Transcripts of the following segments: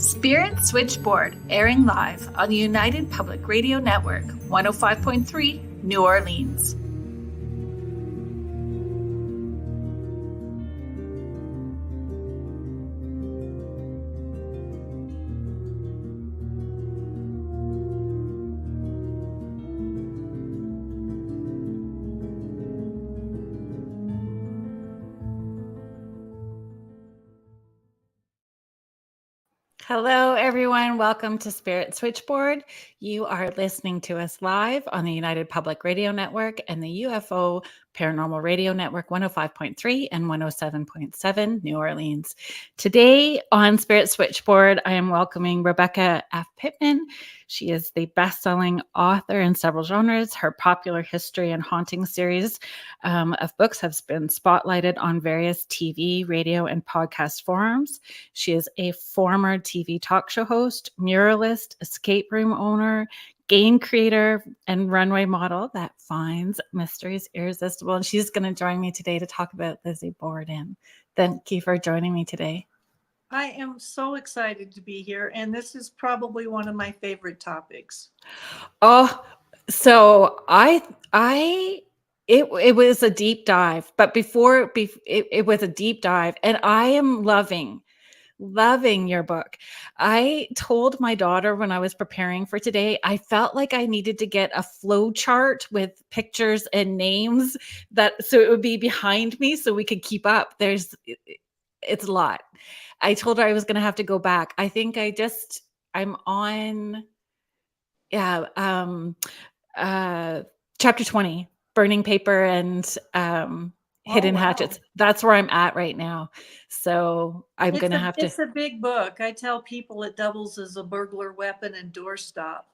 Spirit Switchboard, airing live on the United Public Radio Network, 105.3, New Orleans. Hello, everyone. Welcome to Spirit Switchboard. You are listening to us live on the United Public Radio Network and the UFO Paranormal Radio Network 105.3 and 107.7 New Orleans. Today on Spirit Switchboard, I am welcoming Rebecca F Pittman. She is the best-selling author in several genres. Her popular history and haunting series of books have been spotlighted on various TV, radio, and podcast forums. She is a former TV talk show host, muralist, escape room owner, game creator, and runway model that finds mysteries irresistible. And she's going to join me today to talk about Lizzie Borden. Thank you for joining me today. I am so excited to be here, and this is probably one of my favorite topics. Oh, so it was a deep dive, but before it was a deep dive, and I am loving your book. I told my daughter when I was preparing for today, I felt like I needed to get a flow chart with pictures and names so it would be behind me so we could keep up. It's a lot. I told her I was going to have to go back. I think I'm on chapter 20, burning paper and hidden hatchets. That's where I'm at right now. So I'm going to have to. It's a big book. I tell people it doubles as a burglar weapon and doorstop.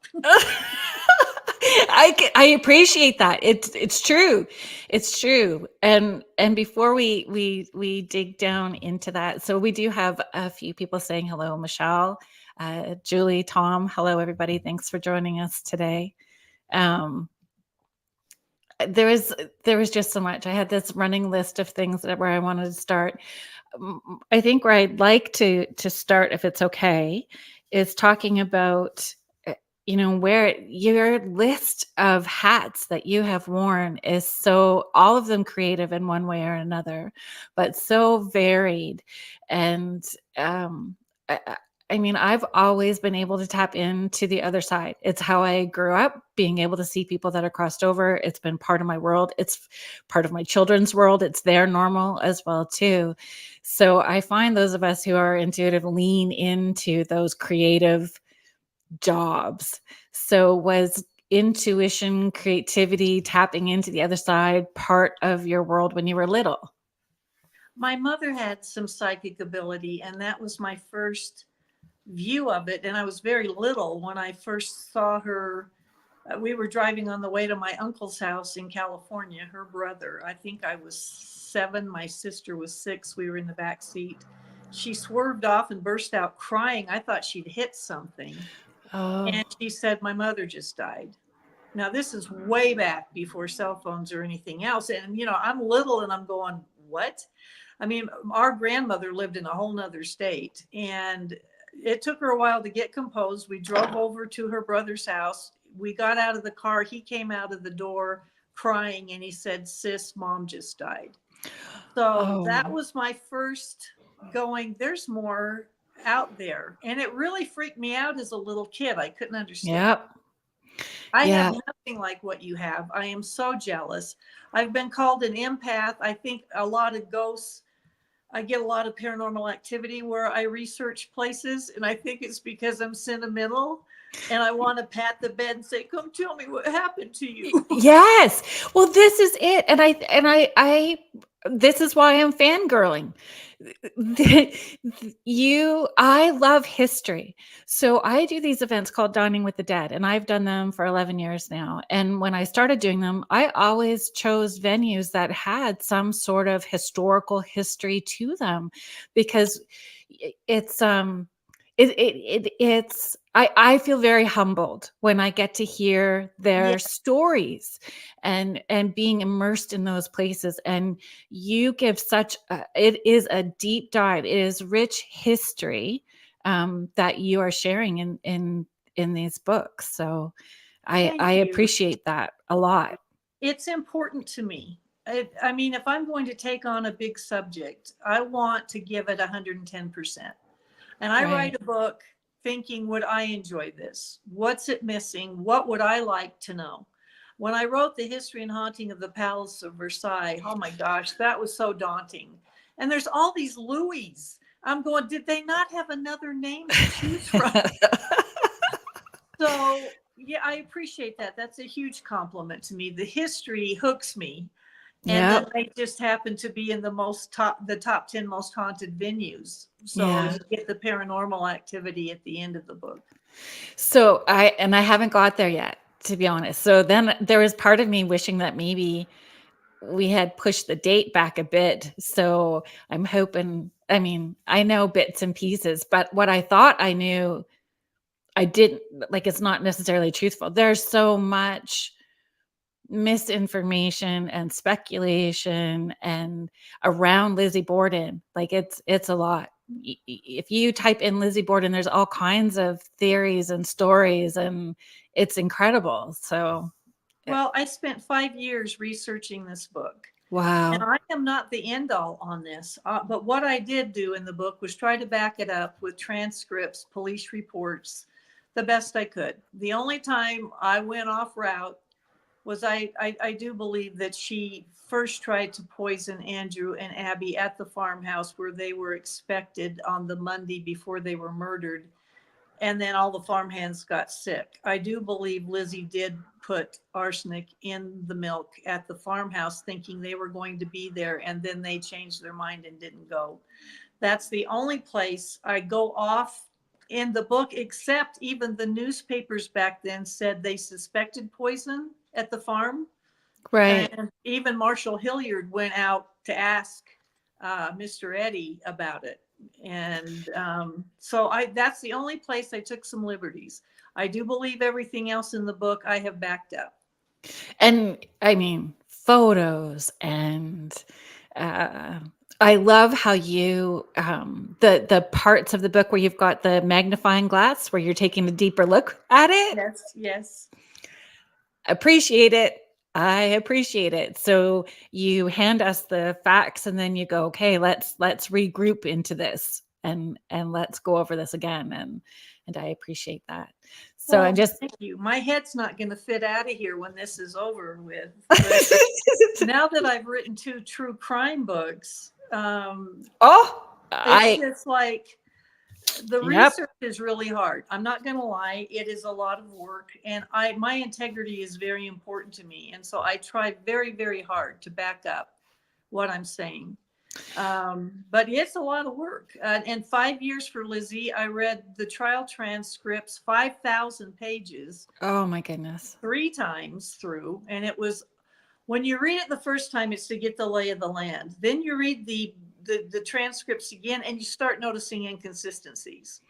I appreciate that. It's true. It's true. And before we dig down into that, so we do have a few people saying hello. Michelle, Julie, Tom. Hello, everybody. Thanks for joining us today. There was just so much. I had this running list of things where I wanted to start. I think where I'd like to start, if it's okay, is talking about, where your list of hats that you have worn is so, all of them creative in one way or another, but so varied. And I've always been able to tap into the other side. It's how I grew up, being able to see people that are crossed over. It's been part of my world. It's part of my children's world. It's their normal as well, too. So I find those of us who are intuitive lean into those creative jobs. So was intuition, creativity, tapping into the other side part of your world when you were little? My mother had some psychic ability, and that was my first view of it. And I was very little when I first saw her. We were driving on the way to my uncle's house in California, her brother. I think I was 7, my sister was 6. We were in the back seat. She swerved off and burst out crying. I thought she'd hit something. Oh. And she said, "My mother just died." Now, this is way back before cell phones or anything else. And, I'm little and I'm going, what? Our grandmother lived in a whole nother state, and it took her a while to get composed. We drove over to her brother's house. We got out of the car. He came out of the door crying, and he said, "Sis, Mom just died." So that was my first going, there's more out there. And it really freaked me out as a little kid. I couldn't understand. Yep. I have nothing like what you have. I am so jealous. I've been called an empath. I think a lot of ghosts. I get a lot of paranormal activity where I research places, and I think it's because I'm sentimental and I want to pat the bed and say, "Come tell me what happened to you." Yes. Well, this is it. And I this is why I'm fangirling. I love history. So I do these events called Dining with the Dead, and I've done them for 11 years now. And when I started doing them, I always chose venues that had some sort of historical history to them, because it's I feel very humbled when I get to hear their stories and being immersed in those places. And you give it is a deep dive. It is rich history. that you are sharing in these books. So I Thank you. appreciate that a lot. It's important to me. I mean, if I'm going to take on a big subject, I want to give it 110%. And I Right. write a book thinking, would I enjoy this? What's it missing? What would I like to know? When I wrote The History and Haunting of the Palace of Versailles, oh my gosh, that was so daunting. And there's all these Louis. I'm going, did they not have another name to choose from? So, yeah, I appreciate that. That's a huge compliment to me. The history hooks me. And then Yep. they just happen to be in the top 10 most haunted venues. So Yeah. you get the paranormal activity at the end of the book. So I haven't got there yet, to be honest. So then there was part of me wishing that maybe we had pushed the date back a bit. So I'm hoping, I mean, I know bits and pieces, but what I thought I knew, I didn't, like, it's not necessarily truthful. There's so much misinformation and speculation and around Lizzie Borden. Like, it's a lot. If you type in Lizzie Borden, there's all kinds of theories and stories, and it's incredible. So Well, I spent 5 years researching this book. And wow. I am not the end all on this. But what I did do in the book was try to back it up with transcripts, police reports, the best I could. The only time I went off route was I do believe that she first tried to poison Andrew and Abby at the farmhouse where they were expected on the Monday before they were murdered. And then all the farmhands got sick. I do believe Lizzie did put arsenic in the milk at the farmhouse thinking they were going to be there, and then they changed their mind and didn't go. That's the only place I go off in the book, except even the newspapers back then said they suspected poison at the farm. Right. And even Marshall Hilliard went out to ask Mr. Eddie about it. And so that's the only place I took some liberties. I do believe everything else in the book I have backed up. And I mean, photos and uh, I love how you the parts of the book where you've got the magnifying glass where you're taking a deeper look at it. Yes, yes. Appreciate it. I appreciate it. So you hand us the facts and then you go, okay, let's regroup into this and let's go over this again. And I appreciate that. So I'm Well, just thank you. My head's not going to fit out of here when this is over with. But now that I've written 2 true crime books, oh, it's I just like the yep. research is really hard. I'm not going to lie. It is a lot of work, and my integrity is very important to me. And so I try very, very hard to back up what I'm saying. But it's a lot of work. And 5 years for Lizzie, I read the trial transcripts, 5,000 pages, Oh my goodness. 3 times through. And it was, when you read it the first time, it's to get the lay of the land. Then you read the transcripts again and you start noticing inconsistencies.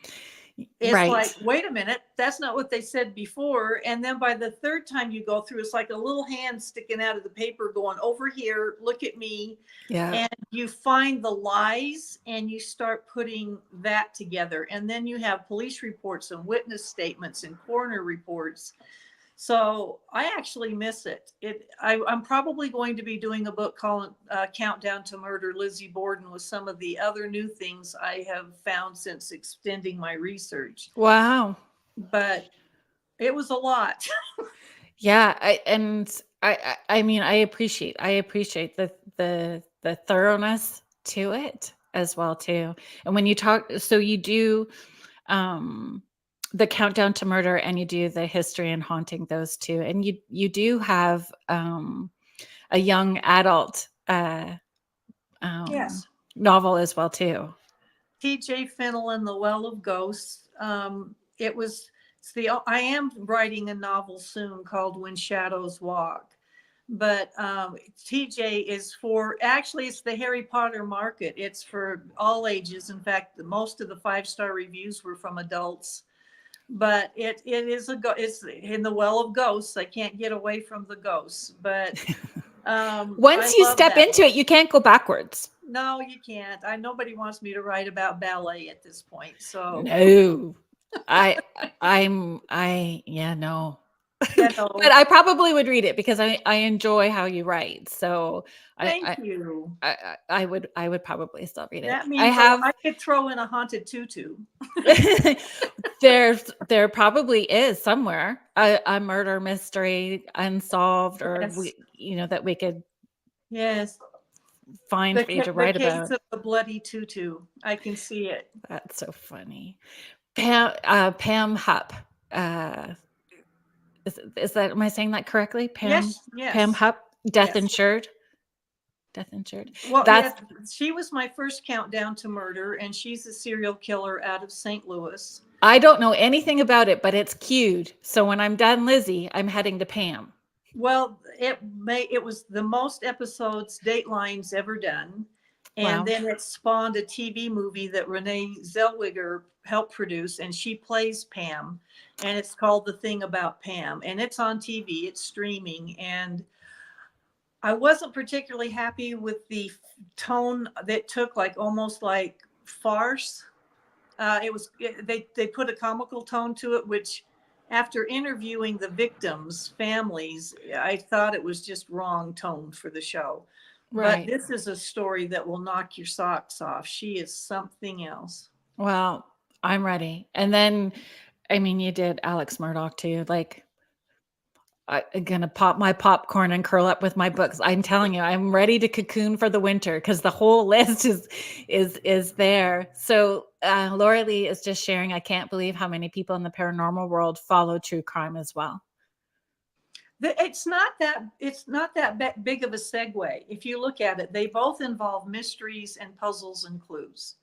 It's Right. like, wait a minute, that's not what they said before. And then by the third time you go through, it's like a little hand sticking out of the paper going, over here, look at me. Yeah. And you find the lies and you start putting that together. And then you have police reports and witness statements and coroner reports. So I actually miss it. I'm probably going to be doing a book called Countdown to Murder, Lizzie Borden, with some of the other new things I have found since extending my research. Wow. But it was a lot. Yeah, I mean I appreciate the thoroughness to it as well too. And when you talk, so you do um the Countdown to Murder and you do the History and Haunting, those two, and you do have a young adult Yes. novel as well too. T.J. Fennelly, The Well of Ghosts. I am writing a novel soon called When Shadows Walk. But TJ is it's the Harry Potter market. It's for all ages. In fact, most of the 5-star reviews were from adults. But it's in the Well of Ghosts. I can't get away from the ghosts. But Once I you love step that into book. it, you can't go backwards. No, you can't. Nobody wants me to write about ballet at this point. So, No. I yeah, no. yeah, But no. I probably would read it because I enjoy how you write. So I Thank I you. I would probably still read it. That I means have I could throw in a haunted tutu. there probably is somewhere a murder mystery unsolved or Yes. that we could Yes. find for you to The write case about. of the bloody tutu. I can see it. That's so funny. Pam Hupp. Uh, is that, am I saying that correctly? Yes, Pam yes, Hupp, Death yes. Insured. Death Insured. Well, That's yes, she was my first countdown to murder, and she's a serial killer out of St. Louis. I don't know anything about it, but it's cued. So when I'm done, Lizzie, I'm heading to Pam. Well, it was the most episodes Dateline's ever done, and Wow. then it spawned a TV movie that Renee Zellweger helped produce, and she plays Pam, and it's called The Thing About Pam, and it's on TV, it's streaming, and I wasn't particularly happy with the tone that took, like almost like farce. They put a comical tone to it, which after interviewing the victims' families, I thought it was just wrong tone for the show. But Right. this is a story that will knock your socks off. She is something else. Well, I'm ready. And then, I mean, you did Alex Murdoch too. Like, I'm gonna pop my popcorn and curl up with my books. I'm telling you, I'm ready to cocoon for the winter because the whole list is there. So Laura Lee is just sharing. I can't believe how many people in the paranormal world follow true crime as well. It's not that big of a segue. If you look at it, they both involve mysteries and puzzles and clues.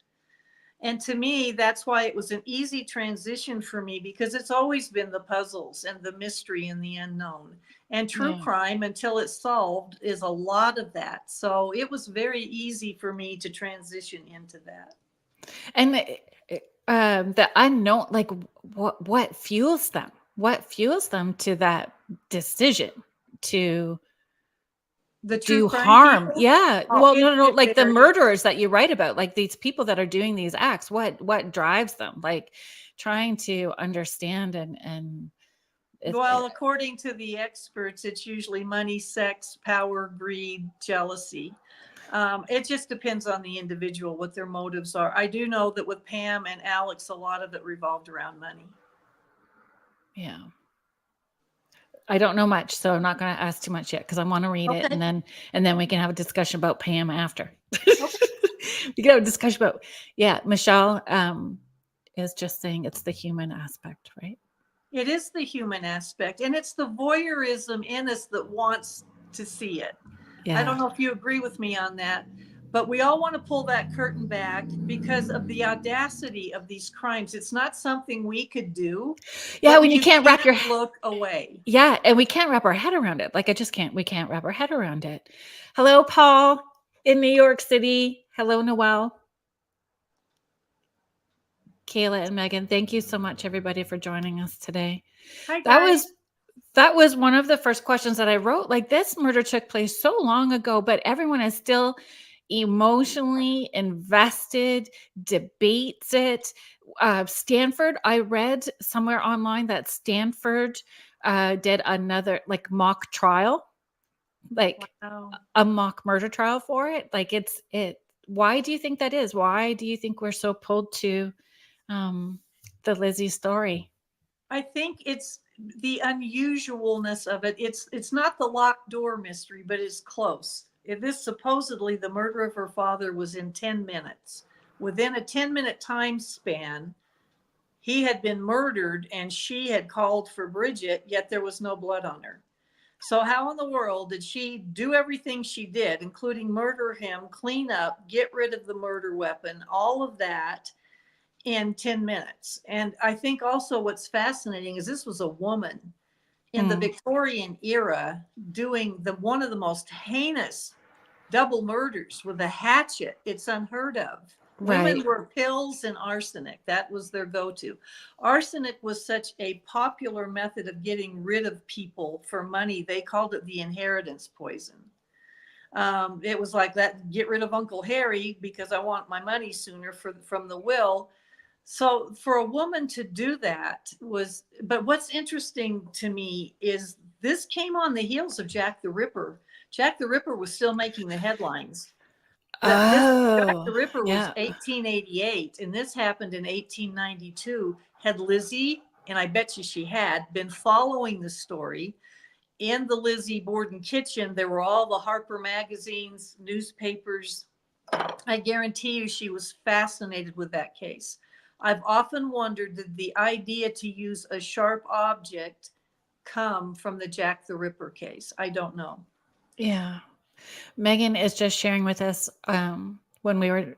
And to me, that's why it was an easy transition for me, because it's always been the puzzles and the mystery and the unknown. And true Yeah. crime, until it's solved, is a lot of that. So it was very easy for me to transition into that. And the unknown, like what fuels them? What fuels them to that decision to The true do crime harm? people, Yeah. oh, Well, no, it, no, it like the varies. murderers that you write about, like these people that are doing these acts, what drives them? Like trying to understand and Well, according to the experts, it's usually money, sex, power, greed, jealousy. It just depends on the individual, what their motives are. I do know that with Pam and Alex, a lot of it revolved around money. yeah. I don't know much, so I'm not going to ask too much yet because I want to read it, Okay. and then we can have a discussion about Pam after. Okay. We can have a discussion about, yeah. Michelle is just saying it's the human aspect, right? It is the human aspect, and it's the voyeurism in us that wants to see it. I Yeah. don't know if you agree with me on that, but we all want to pull that curtain back because of the audacity of these crimes. It's not something we could do, Yeah, but when you you can't wrap your can't look away. yeah, and we can't wrap our head around it. Like I just can't we can't wrap our head around it. Hello, Paul in New York City. Hello, Noel. Kayla and Megan. Thank you so much, everybody, for joining us today. Hi, That guys. was that was one of the first questions that I wrote. Like this murder took place so long ago, but everyone is still emotionally invested, debates it. Stanford, I read somewhere online that Stanford did another like mock trial, like Wow. a mock murder trial for it. Like it. Why do you think that is? Why do you think we're so pulled to um, the Lizzie story? I think it's the unusualness of it. It's not the locked door mystery, but it's close. If this supposedly the murder of her father was in 10 minutes. Within a 10-minute time span, he had been murdered and she had called for Bridget, yet there was no blood on her. So how in the world did she do everything she did, including murder him, clean up, get rid of the murder weapon, all of that in 10 minutes? And I think also what's fascinating is this was a woman in the Mm, Victorian era doing one of the most heinous double murders with a hatchet. It's unheard of. Women right. were pills and arsenic. That was their go-to. Arsenic was such a popular method of getting rid of people for money. They called it the inheritance poison. It was like that, get rid of Uncle Harry because I want my money sooner from the will. So for a woman to do that was, but what's interesting to me is this came on the heels of Jack the Ripper. Jack the Ripper was still making the headlines. This Jack the Oh, Ripper was yeah. 1888, and this happened in 1892. Had Lizzie, and I bet you she had, been following the story in the Lizzie Borden kitchen, there were all the Harper magazines, newspapers. I guarantee you she was fascinated with that case. I've often wondered, did the idea to use a sharp object come from the Jack the Ripper case? I don't know. Yeah. Megan is just sharing with us when we were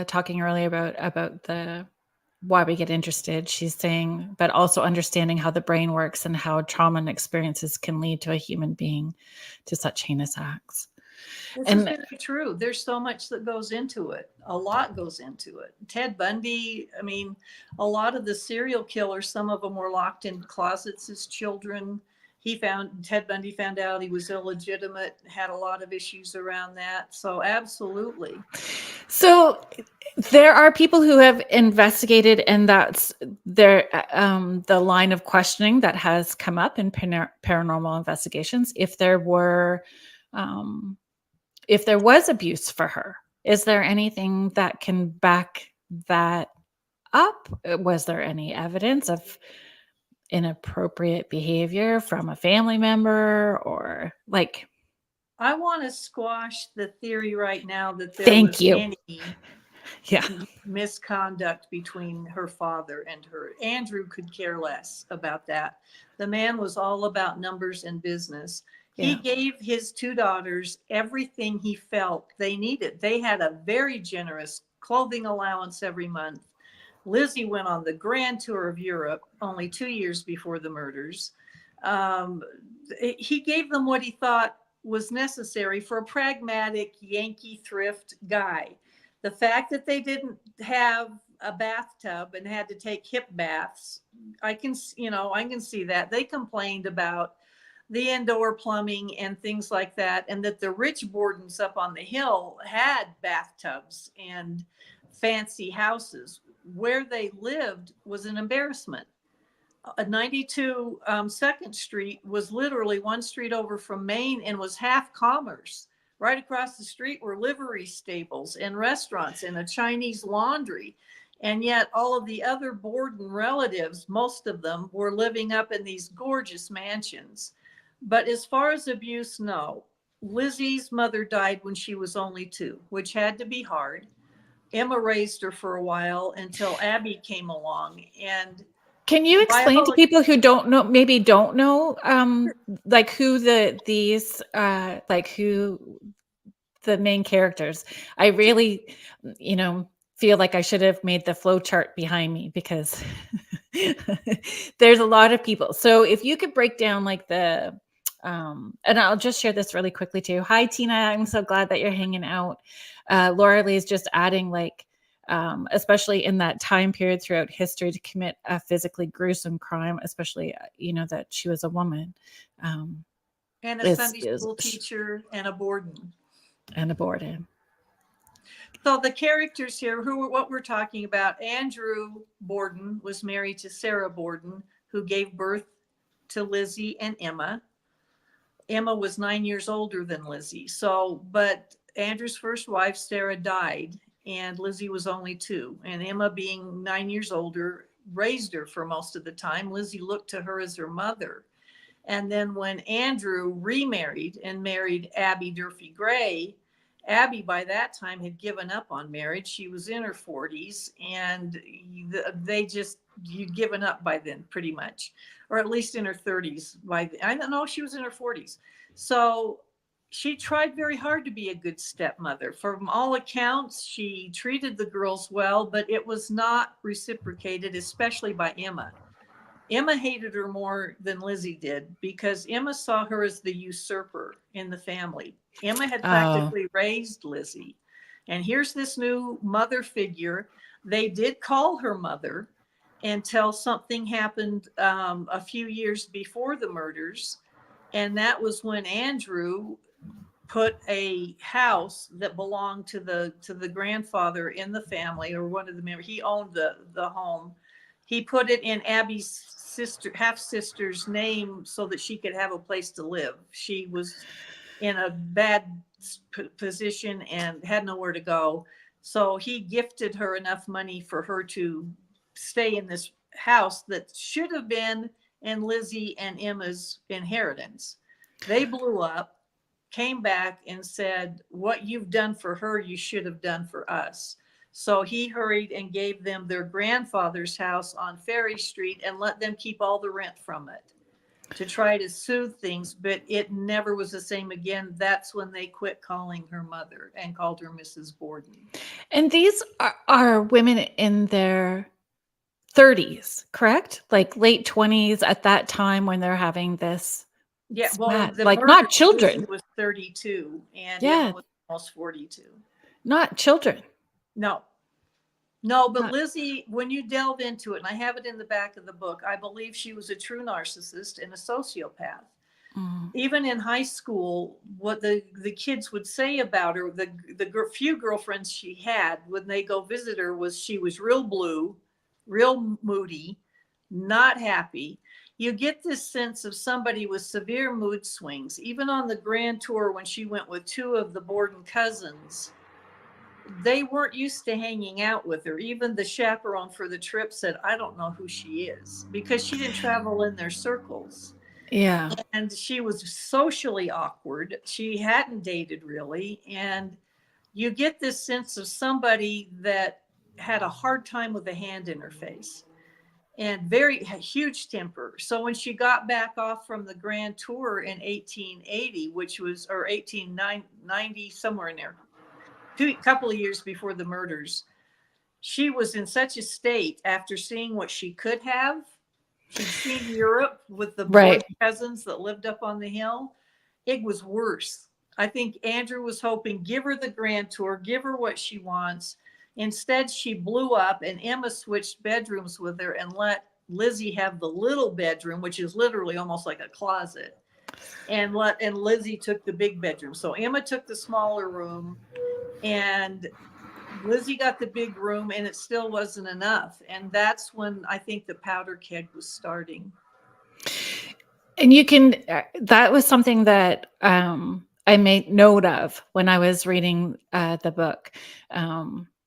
talking earlier about the why we get interested. She's saying, but also understanding how the brain works and how trauma and experiences can lead to a human being to such heinous acts. This is And very true. There's so much that goes into it. A lot goes into it. Ted Bundy, I mean, a lot of the serial killers, some of them were locked in closets as children. Ted Bundy found out he was illegitimate, had a lot of issues around that. So absolutely. so there are people who have investigated, and that's their the line of questioning that has come up in paranormal investigations. If there was abuse for her, is there anything that can back that up? Was there any evidence of inappropriate behavior from a family member or like? I want to squash the theory right now that there Thank was you. any Yeah. misconduct between her father and her. Andrew could care less about that. The man was all about numbers and business. He Yeah. gave his two daughters everything he felt they needed. They had a very generous clothing allowance every month. Lizzie went on the grand tour of Europe only 2 years before the murders. Um, he gave them what he thought was necessary for a pragmatic Yankee thrift guy. The fact that they didn't have a bathtub and had to take hip baths, I can see that. They complained about the indoor plumbing and things like that, and that the rich Bordens up on the hill had bathtubs and fancy houses. Where they lived was an embarrassment. 92 2nd Street was literally one street over from Main and was half commerce. Right across the street were livery stables and restaurants and a Chinese laundry. And yet all of the other Borden relatives, most of them, were living up in these gorgeous mansions. But as far as abuse, no. Lizzie's mother died when she was only 2, which had to be hard. Emma raised her for a while until Abby came along. And Can you explain to people who maybe don't know, like who the main characters? I really, feel like I should have made the flow chart behind me because there's a lot of people. So if you could break down like and I'll just share this really quickly too. Hi, Tina. I'm so glad that you're hanging out. Laura Lee is just adding like, especially in that time period throughout history to commit a physically gruesome crime, especially, that she was a woman. And a Sunday school teacher and a Borden. And aborted. So the characters here, what we're talking about, Andrew Borden was married to Sarah Borden, who gave birth to Lizzie and Emma. Emma was 9 years older than Lizzie. But Andrew's first wife, Sarah, died, and Lizzie was only 2. And Emma, being 9 years older, raised her for most of the time. Lizzie looked to her as her mother. And then when Andrew remarried and married Abby Durfee Gray, Abby by that time had given up on marriage. She was in her 40s, and you'd given up by then pretty much, or at least in her 30s. I don't know, she was in her 40s. So she tried very hard to be a good stepmother. From all accounts, she treated the girls well, but it was not reciprocated, especially by Emma. Emma hated her more than Lizzie did because Emma saw her as the usurper in the family. Emma had practically raised Lizzie. And here's this new mother figure. They did call her mother until something happened a few years before the murders. And that was when Andrew put a house that belonged to the grandfather in the family, or one of the members. He owned the home. He put it in Abby's sister, half sister's name, so that she could have a place to live. She was in a bad position and had nowhere to go. So he gifted her enough money for her to stay in this house that should have been in Lizzie and Emma's inheritance. They blew up, came back and said, "What you've done for her, you should have done for us." So he hurried and gave them their grandfather's house on Ferry Street and let them keep all the rent from it to try to soothe things, but it never was the same again. That's when they quit calling her mother and called her Mrs. Borden. And these are women in their 30s, correct? Like late 20s at that time when they're having this Yeah, well, spat. the Like murder, not Lizzie children. was 32 and Emma Yeah, was almost 42. not children. No, no, but Not, Lizzie, when you delve into it, and I have it in the back of the book, I believe she was a true narcissist and a sociopath. mm, Even in high school, what the kids would say about her, the few girlfriends she had when they go visit her, was she was real blue, real moody, not happy. You get this sense of somebody with severe mood swings. Even on the grand tour, when she went with two of the Borden cousins, they weren't used to hanging out with her. Even the chaperone for the trip said, "I don't know who she is," because she didn't travel in their circles. yeah. And she was socially awkward. She hadn't dated really. And you get this sense of somebody that had a hard time with a hand in her face and very huge temper. So when she got back off from the grand tour in 1880, which was, or 1890, somewhere in there, a couple of years before the murders, she was in such a state after seeing what she could have. She'd seen Europe with the Right. Borden cousins that lived up on the hill. It was worse. I think Andrew was hoping, give her the grand tour, give her what she wants. Instead, she blew up, and Emma switched bedrooms with her and let Lizzie have the little bedroom, which is literally almost like a closet, and Lizzie took the big bedroom. So Emma took the smaller room, and Lizzie got the big room, and it still wasn't enough. And that's when I think the powder keg was starting. And you can, that was something that I made note of when I was reading the book,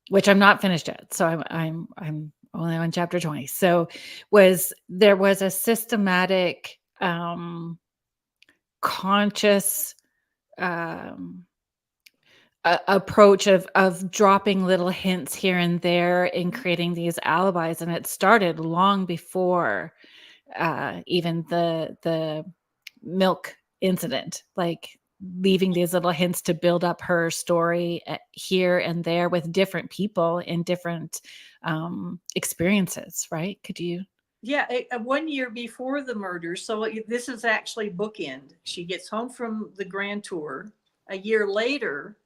which I'm not finished yet. So I'm only on chapter 20. So there was a systematic, conscious approach of dropping little hints here and there in creating these alibis, and it started long before even the milk incident, like leaving these little hints to build up her story here and there with different people in different experiences, right? Could you? Yeah, 1 year before the murder. So this is actually bookend. She gets home from the grand tour. A year later,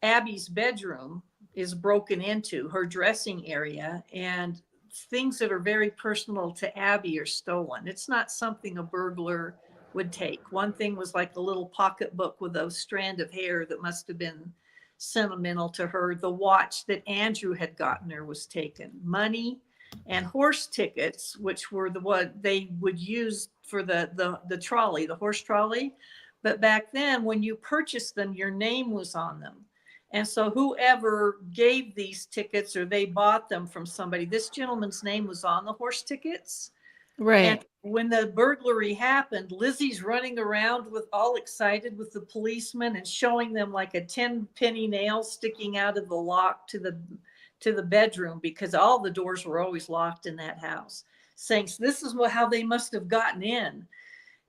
Abby's bedroom is broken into, her dressing area, and things that are very personal to Abby are stolen. It's not something a burglar would take. One thing was like a little pocketbook with a strand of hair that must have been sentimental to her. The watch that Andrew had gotten her was taken. Money and horse tickets, which were the what they would use for the trolley, the horse trolley. But back then, when you purchased them, your name was on them. And so whoever gave these tickets, or they bought them from somebody, this gentleman's name was on the horse tickets. And Right. when the burglary happened, Lizzie's running around with all excited with the policeman and showing them like a 10 penny nail sticking out of the lock to the bedroom, because all the doors were always locked in that house, saying, so this is how they must have gotten in.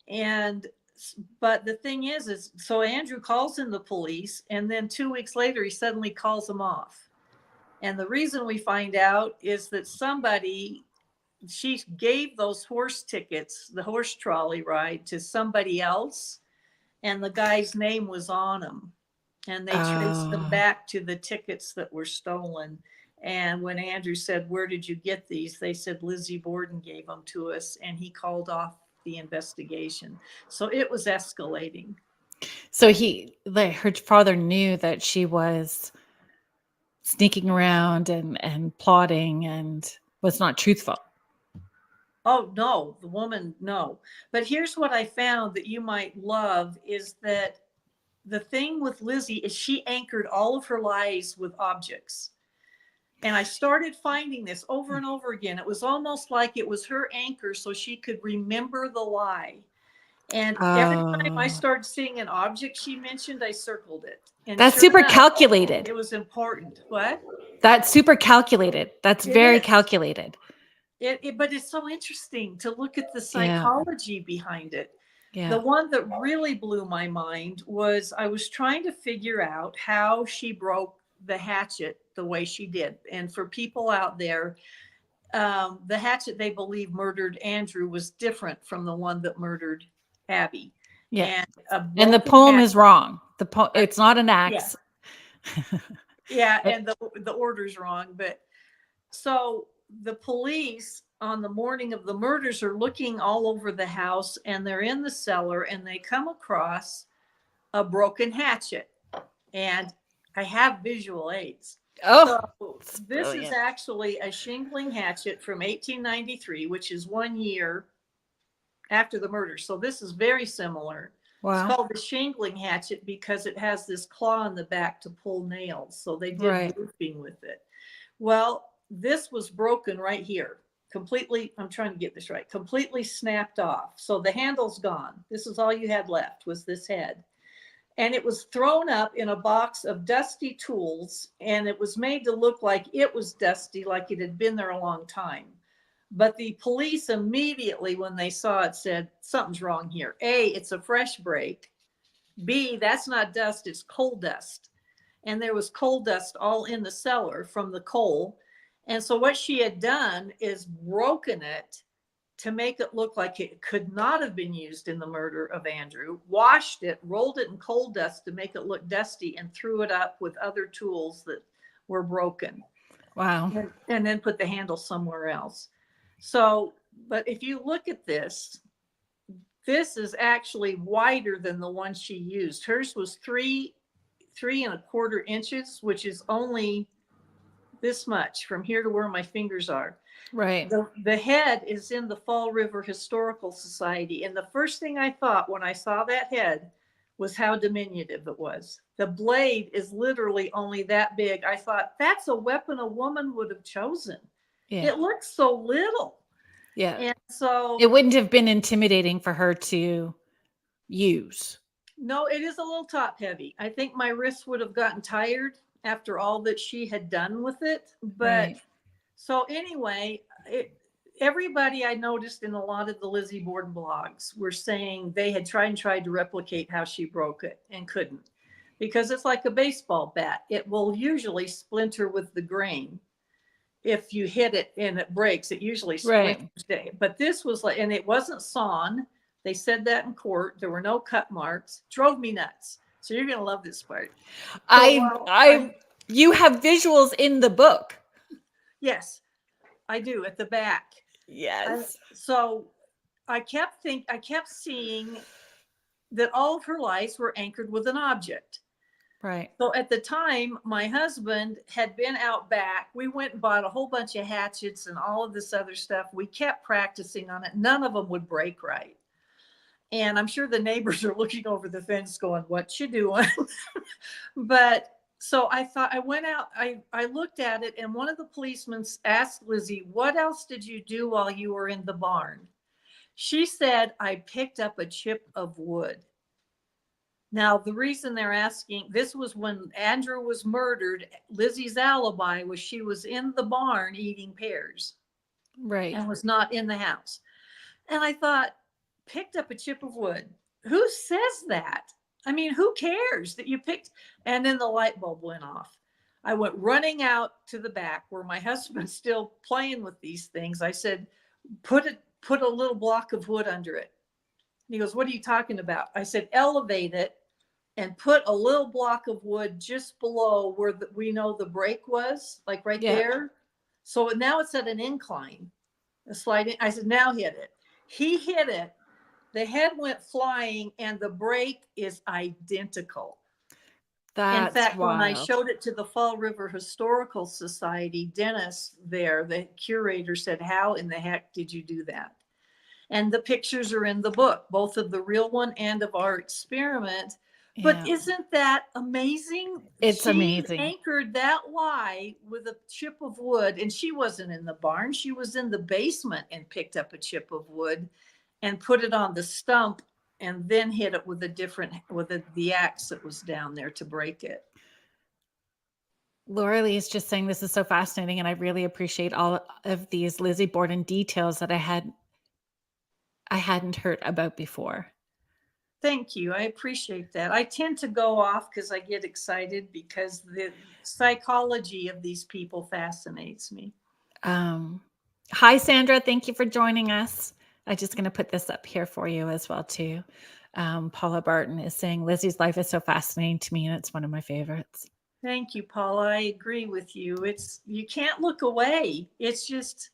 And but the thing is so Andrew calls in the police, and then 2 weeks later he suddenly calls them off. And the reason we find out is that she gave those horse tickets, the horse trolley ride, to somebody else, and the guy's name was on them, and they traced them Oh, back to the tickets that were stolen. And when Andrew said, where did you get these? They said, Lizzie Borden gave them to us, and he called off the investigation. So it was escalating. So her father knew that she was sneaking around and plotting and was not truthful. Oh, no, the woman, no. But here's what I found that you might love is that the thing with Lizzie is she anchored all of her lies with objects. And I started finding this over and over again. It was almost like it was her anchor so she could remember the lie. And every time I Oh, started seeing an object she mentioned, I circled it. And that's sure super enough, calculated. it was important. What? That's super calculated. That's It very is. calculated. But it's so interesting to look at the Yeah. psychology behind it. Yeah. The one that really blew my mind was I was trying to figure out how she broke the hatchet the way she did. And for people out there, the hatchet they believe murdered Andrew was different from the one that murdered Abby. Yeah. And a And the broken poem hatchet. is wrong. I, It's not an yeah, axe. yeah, and the order's wrong. But so the police on the morning of the murders are looking all over the house, and they're in the cellar, and they come across a broken hatchet. And I have visual aids. Oh, So it's this is brilliant. actually a shingling hatchet from 1893, which is 1 year after the murder. So this is very similar. It's Wow. called the shingling hatchet because it has this claw in the back to pull nails. So they did Right. roofing with it. Well, this was broken right here. Completely, I'm trying to get this right, completely snapped off. So the handle's gone. This is all you had left was this head. And it was thrown up in a box of dusty tools, and it was made to look like it was dusty, like it had been there a long time. But the police immediately, when they saw it, said, something's wrong here. A, it's a fresh break. B, that's not dust, it's coal dust. And there was coal dust all in the cellar from the coal. And so what she had done is broken it to make it look like it could not have been used in the murder of Andrew, washed it, rolled it in coal dust to make it look dusty, and threw it up with other tools that were broken. Wow. And then put the handle somewhere else. So, but if you look at this is actually wider than the one she used. Hers was 3.25 inches, which is only this much from here to where my fingers are. Right. The head is in the Fall River Historical Society. And the first thing I thought when I saw that head was how diminutive it was. The blade is literally only that big. I thought, that's a weapon a woman would have chosen. Yeah. It looks so little. Yeah. And so, It wouldn't have been intimidating for her to use. no, it is a little top heavy. I think my wrists would have gotten tired after all that she had done with it. But Right. so anyway, everybody I noticed in a lot of the Lizzie Borden blogs were saying they had tried to replicate how she broke it and couldn't, because it's like a baseball bat. It will usually splinter with the grain. If you hit it and it breaks, it usually splinters. Right. But this was like, and it wasn't sawn. They said that in court. There were no cut marks. Drove me nuts. So you're going to love this part. So You have visuals in the book. yes, I do at the back. Yes. So I kept seeing that all of her lies were anchored with an object. Right. So at the time, my husband had been out back. We went and bought a whole bunch of hatchets and all of this other stuff. We kept practicing on it. None of them would break right. And I'm sure the neighbors are looking over the fence going, what you doing? But so I thought, I went out, I looked at it, and one of the policemen asked Lizzie, what else did you do while you were in the barn? She said, I picked up a chip of wood. Now, the reason they're asking, this was when Andrew was murdered. Lizzie's alibi was she was in the barn eating pears. Right. And was not in the house. And I thought, picked up a chip of wood. Who says that? I mean, who cares that you picked? And then the light bulb went off. I went running out to the back where my husband's still playing with these things. I said, put a little block of wood under it. And he goes, what are you talking about? I said, elevate it and put a little block of wood just below where we know the break was, like right there. So now it's at an incline, a sliding. I said, now hit it. He hit it, The head went flying and the break is identical. In That's fact, when I wild. showed it to the Fall River Historical Society, Dennis there, the curator, said, "How in the heck did you do that?" And the pictures are in the book, both of the real one and of our experiment. But Yeah. isn't that amazing? It's She amazing. anchored that lie with a chip of wood, and she wasn't in the barn. She was in the basement and picked up a chip of wood and put it on the stump and then hit it with a different, the axe that was down there to break it. Laura Lee is just saying this is so fascinating, and I really appreciate all of these Lizzie Borden details that I hadn't heard about before. Thank you. I appreciate that. I tend to go off because I get excited because the psychology of these people fascinates me. Hi, Sandra. Thank you for joining us. I'm just going to put this up here for you as well, too. Paula Barton is saying Lizzie's life is so fascinating to me, and it's one of my favorites. Thank you, Paula. I agree with you. You can't look away. It's just,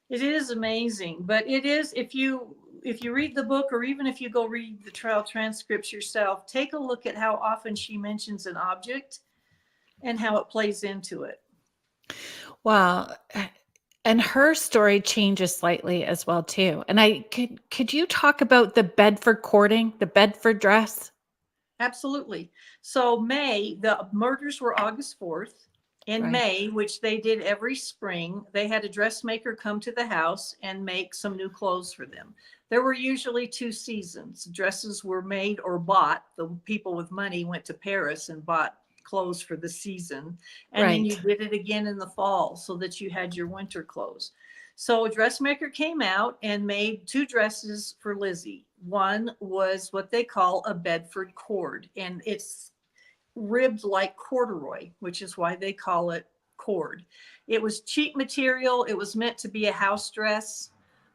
it is amazing. But it is, if you read the book, or even if you go read the trial transcripts yourself, take a look at how often she mentions an object and how it plays into it. Well, and her story changes slightly as well, too. And could you talk about the Bedford courting, the Bedford dress? Absolutely. So the murders were August 4th. In Right. May, which they did every spring, they had a dressmaker come to the house and make some new clothes for them. There were usually 2 seasons. Dresses were made or bought. The people with money went to Paris and bought clothes for the season. And then you Right. did it again in the fall so that you had your winter clothes. So a dressmaker came out and made 2 dresses for Lizzie. One was what they call a Bedford cord, and it's ribbed like corduroy, which is why they call it cord. It was cheap material. It was meant to be a house dress,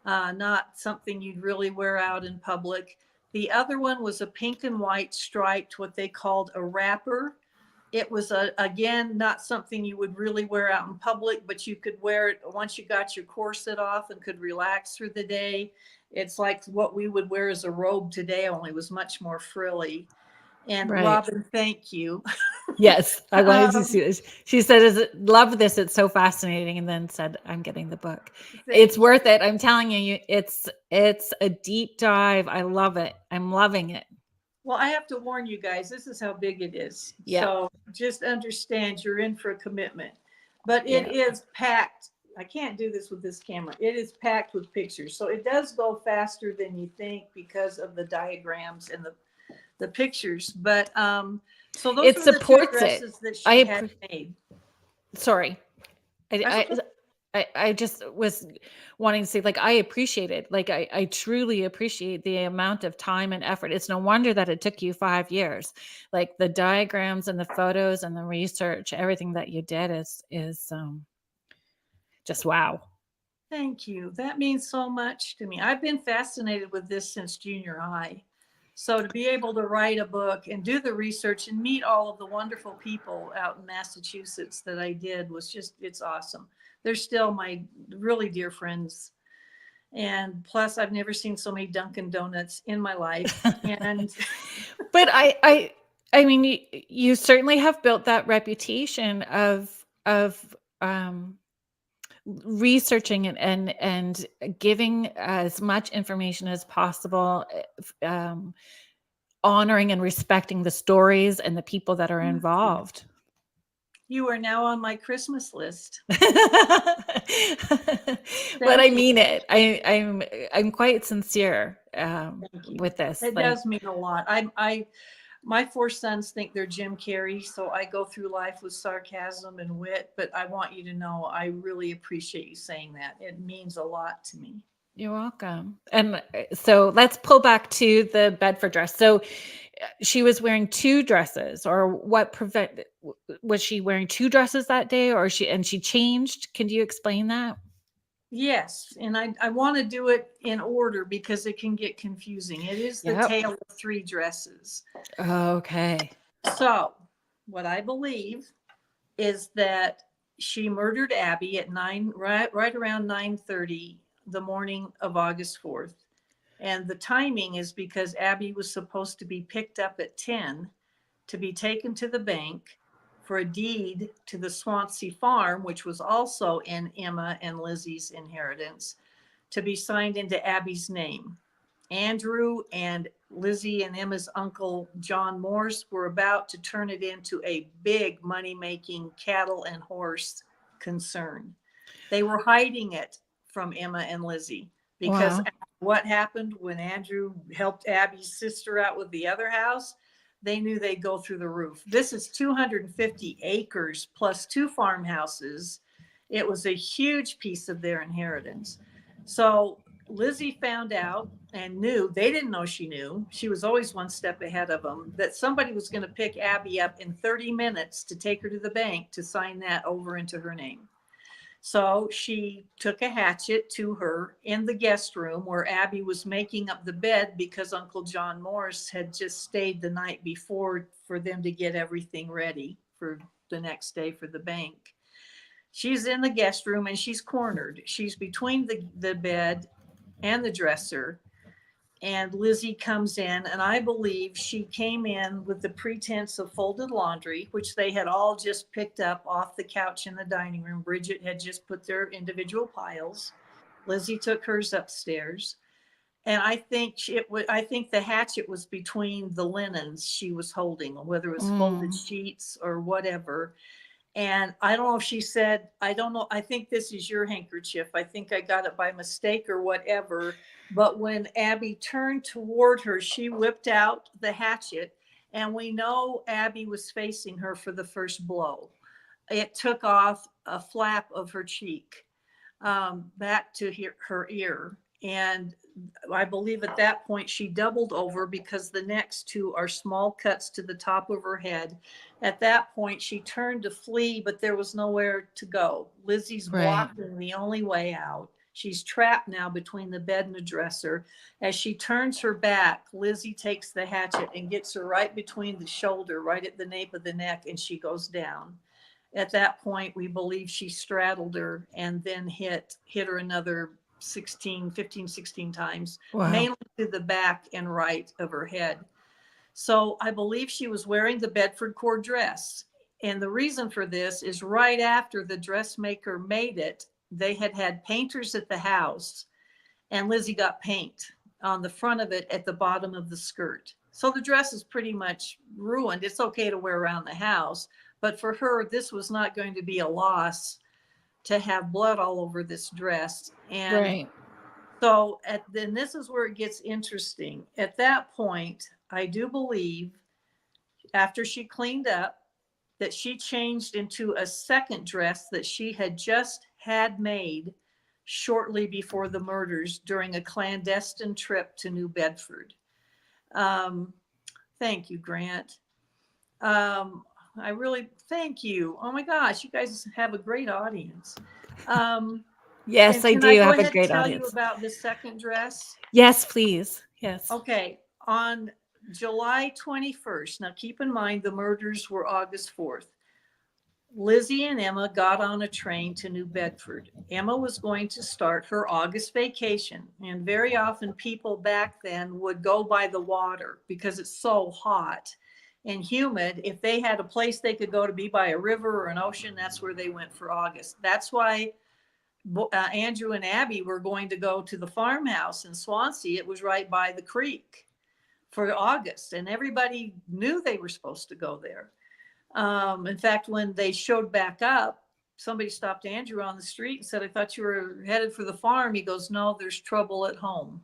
not something you'd really wear out in public. The other one was a pink and white striped, what they called a wrapper. It was again, not something you would really wear out in public, but you could wear it once you got your corset off and could relax through the day. It's like what we would wear as a robe today, only it was much more frilly. And Right. Robin, thank you. Yes, I wanted to Um, see this. She said, love this. It's so fascinating." And then said, "I'm getting the book. It's thank worth you. it. I'm telling you, it's a deep dive. I love it. I'm loving it." Well, I have to warn you guys, this is how big it is. Yeah. So just understand you're in for a commitment. But it Yeah. is packed. I can't do this with this camera. It is packed with pictures. So it does go faster than you think because of the diagrams and the pictures. But so those It were the 2 supports it. dresses that she I had made. sorry. I, That's okay. I just was wanting to say, like, I appreciate it. Like, I truly appreciate the amount of time and effort. It's no wonder that it took you 5 years. Like the diagrams and the photos and the research, everything that you did is just wow. Thank you. That means so much to me. I've been fascinated with this since junior high. So to be able to write a book and do the research and meet all of the wonderful people out in Massachusetts that I did was just, it's awesome. They're still my really dear friends. And plus, I've never seen so many Dunkin' Donuts in my life. And But I mean, you certainly have built that reputation of researching and giving as much information as possible, honoring and respecting the stories and the people that are involved. you are now on my Christmas list. But I Thank you. mean it. I'm quite sincere Thank you. with this. It Like, does mean a lot. My 4 sons think they're Jim Carrey, so I go through life with sarcasm and wit, but I want you to know I really appreciate you saying that. It means a lot to me. you're welcome. And so let's pull back to the Bedford dress. So she was wearing 2 dresses, or was she wearing 2 dresses that day, or she changed? Can you explain that? Yes, and I want to do it in order because it can get confusing. It is the Yep. tale of 3 dresses. Okay. So, what I believe is that she murdered Abby at 9, right around 9:30 the morning of August 4th. And the timing is because Abby was supposed to be picked up at 10 to be taken to the bank for a deed to the Swansea farm, which was also in Emma and Lizzie's inheritance, to be signed into Abby's name. Andrew and Lizzie and Emma's uncle, John Morse, were about to turn it into a big money making cattle and horse concern. They were hiding it from Emma and Lizzie because Wow. what happened when Andrew helped Abby's sister out with the other house, they knew they'd go through the roof. This is 250 acres plus two farmhouses. It was a huge piece of their inheritance. So Lizzie found out and knew, they didn't know she knew, she was always one step ahead of them, that somebody was going to pick Abby up in 30 minutes to take her to the bank to sign that over into her name. So she took a hatchet to her in the guest room where Abby was making up the bed because Uncle John Morse had just stayed the night before for them to get everything ready for the next day for the bank. She's in the guest room and she's cornered. She's between the bed and the dresser. And Lizzie comes in, and I believe she came in with the pretense of folded laundry, which they had all just picked up off the couch in the dining room. Bridget had just put their individual piles. Lizzie took hers upstairs. And I think I think the hatchet was between the linens she was holding, whether it was folded Mm. sheets or whatever. And I don't know if she said, I don't know, I think this is your handkerchief. I think I got it by mistake or whatever. But when Abby turned toward her, she whipped out the hatchet. And we know Abby was facing her for the first blow. It took off a flap of her cheek back to her ear. And I believe at that point she doubled over because the next two are small cuts to the top of her head. At that point, she turned to flee, but there was nowhere to go. Lizzie's Right. blocking the only way out. She's trapped now between the bed and the dresser. As she turns her back, Lizzie takes the hatchet and gets her right between the shoulder, right at the nape of the neck, and she goes down. At that point, we believe she straddled her and then hit her another 16, 15, 16 times, Wow. mainly to the back and right of her head. So I believe she was wearing the Bedford cord dress. And the reason for this is right after the dressmaker made it, they had had painters at the house, and Lizzie got paint on the front of it at the bottom of the skirt. So the dress is pretty much ruined. It's okay to wear around the house, but for her, this was not going to be a loss to have blood all over this dress. And Right. so then this is where it gets interesting. At that point, I do believe after she cleaned up that she changed into a second dress that she had just had made shortly before the murders during a clandestine trip to New Bedford. Um, Thank you, Grant. I really thank you. Oh my gosh, you guys have a great audience. Um, Yes, and I can I do go have a ahead and great tell you audience. about the second dress? Yes, please. Yes. Okay, on July 21st, now keep in mind the murders were August 4th. Lizzie and Emma got on a train to New Bedford. Emma was going to start her August vacation, and very often people back then would go by the water because it's so hot and humid. If they had a place they could go to be by a river or an ocean, that's where they went for August. That's why Andrew and Abby were going to go to the farmhouse in Swansea. It was right by the creek for August, and everybody knew they were supposed to go there. In fact, when they showed back up, somebody stopped Andrew on the street and said, I thought you were headed for the farm. He goes, no, there's trouble at home,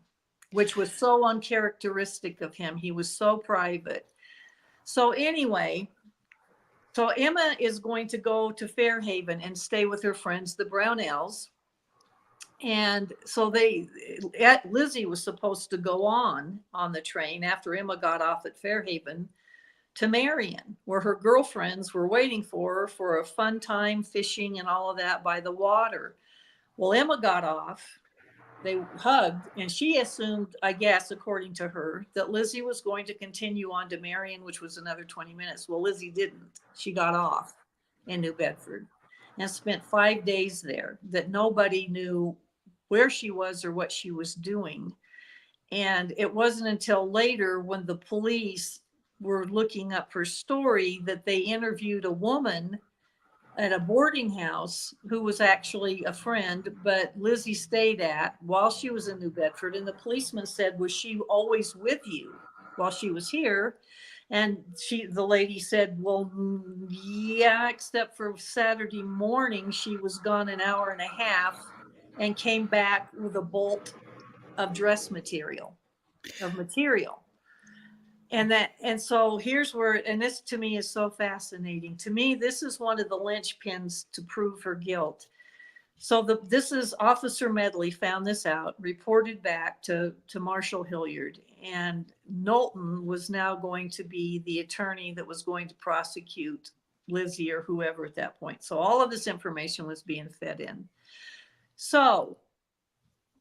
which was so uncharacteristic of him. He was so private. So anyway, so Emma is going to go to Fairhaven and stay with her friends, the Brownells. And so Lizzie was supposed to go on the train after Emma got off at Fairhaven to Marion, where her girlfriends were waiting for her for a fun time fishing and all of that by the water. Well, Emma got off. They hugged, and she assumed, I guess, according to her, that Lizzie was going to continue on to Marion, which was another 20 minutes. Well, Lizzie didn't. She got off in New Bedford and spent 5 days there that nobody knew where she was or what she was doing. And it wasn't until later when the police were looking up her story that they interviewed a woman at a boarding house who was actually a friend, but Lizzie stayed at while she was in New Bedford. And the policeman said, was she always with you while she was here? And the lady said, well, yeah, except for Saturday morning, she was gone an hour and a half and came back with a bolt of dress material, And so here's where, and this to me is so fascinating. To me, this is one of the linchpins to prove her guilt. So this is Officer Medley found this out, reported back to Marshal Hilliard, and Knowlton was now going to be the attorney that was going to prosecute Lizzie or whoever at that point. So all of this information was being fed in. So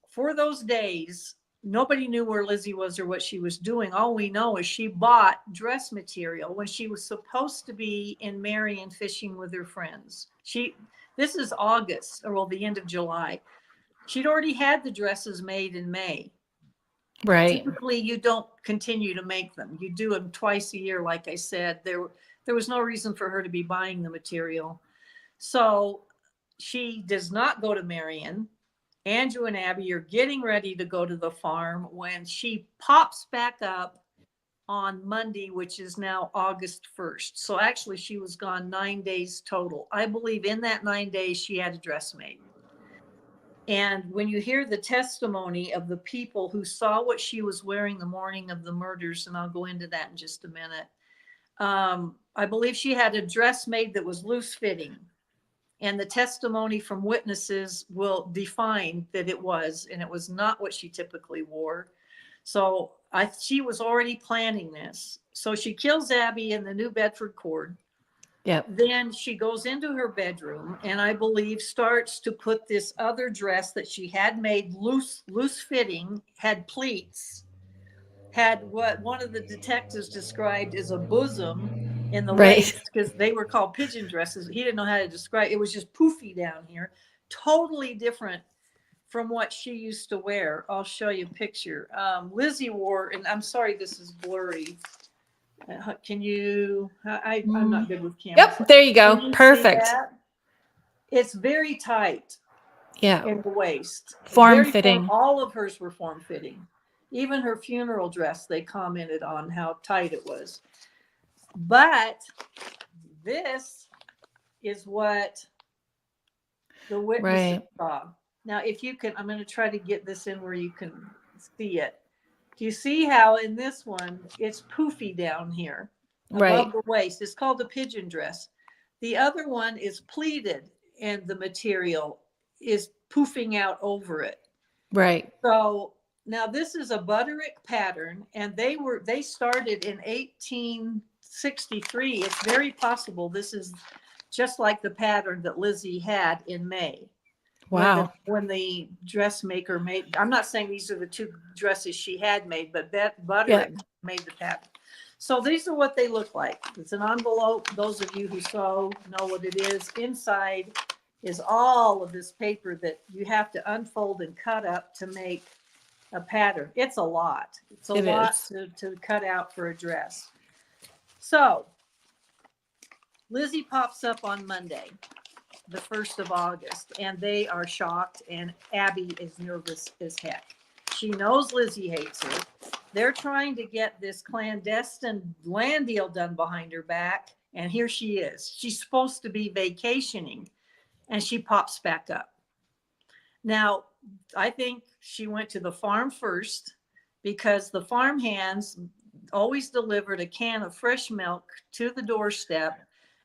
for those days, nobody knew where Lizzie was or what she was doing. All we know is she bought dress material when she was supposed to be in Marion fishing with her friends. This is August, or well, the end of July. She'd already had the dresses made in May. Right. Typically, you don't continue to make them. You do them twice a year, like I said. There was no reason for her to be buying the material. So she does not go to Marion. Andrew and Abby are getting ready to go to the farm when she pops back up on Monday, which is now August 1st. So actually she was gone 9 days total. I believe in that 9 days she had a dress made. And when you hear the testimony of the people who saw what she was wearing the morning of the murders, and I'll go into that in just a minute, I believe she had a dress made that was loose fitting. And the testimony from witnesses will define that it was, and it was not what she typically wore. So she was already planning this. So she kills Abby in the New Bedford court. Yep. Then she goes into her bedroom and I believe starts to put this other dress that she had made loose fitting, had pleats, had what one of the detectives described as a bosom in the Right. waist, because they were called pigeon dresses. He didn't know how to describe it. It was just poofy down here, totally different from what she used to wear. I'll show you a picture. Lizzie wore, and I'm sorry this is blurry. Can you? I'm not good with cameras. Yep, there you go. Can you Perfect. see that? It's very tight. Yeah. In the waist. Form fitting. All of hers were form fitting. Even her funeral dress, they commented on how tight it was. But this is what the witnesses saw. Now, if you can, I'm going to try to get this in where you can see it. Do you see how in this one, it's poofy down here above the waist? It's called a pigeon dress. The other one is pleated and the material is poofing out over it. Right. So now this is a Butterick pattern, and they started in 1863. It's very possible this is just like the pattern that Lizzie had in May. Wow. When the dressmaker made, I'm not saying these are the two dresses she had made, but Butterick made the pattern. So these are what they look like. It's an envelope. Those of you who sew know what it is. Inside is all of this paper that you have to unfold and cut up to make a pattern. It's a lot. It's a lot to cut out for a dress. So Lizzie pops up on Monday, the 1st of August, and they are shocked, and Abby is nervous as heck. She knows Lizzie hates her. They're trying to get this clandestine land deal done behind her back, and here she is. She's supposed to be vacationing, and she pops back up. Now, I think she went to the farm first because the farm hands always delivered a can of fresh milk to the doorstep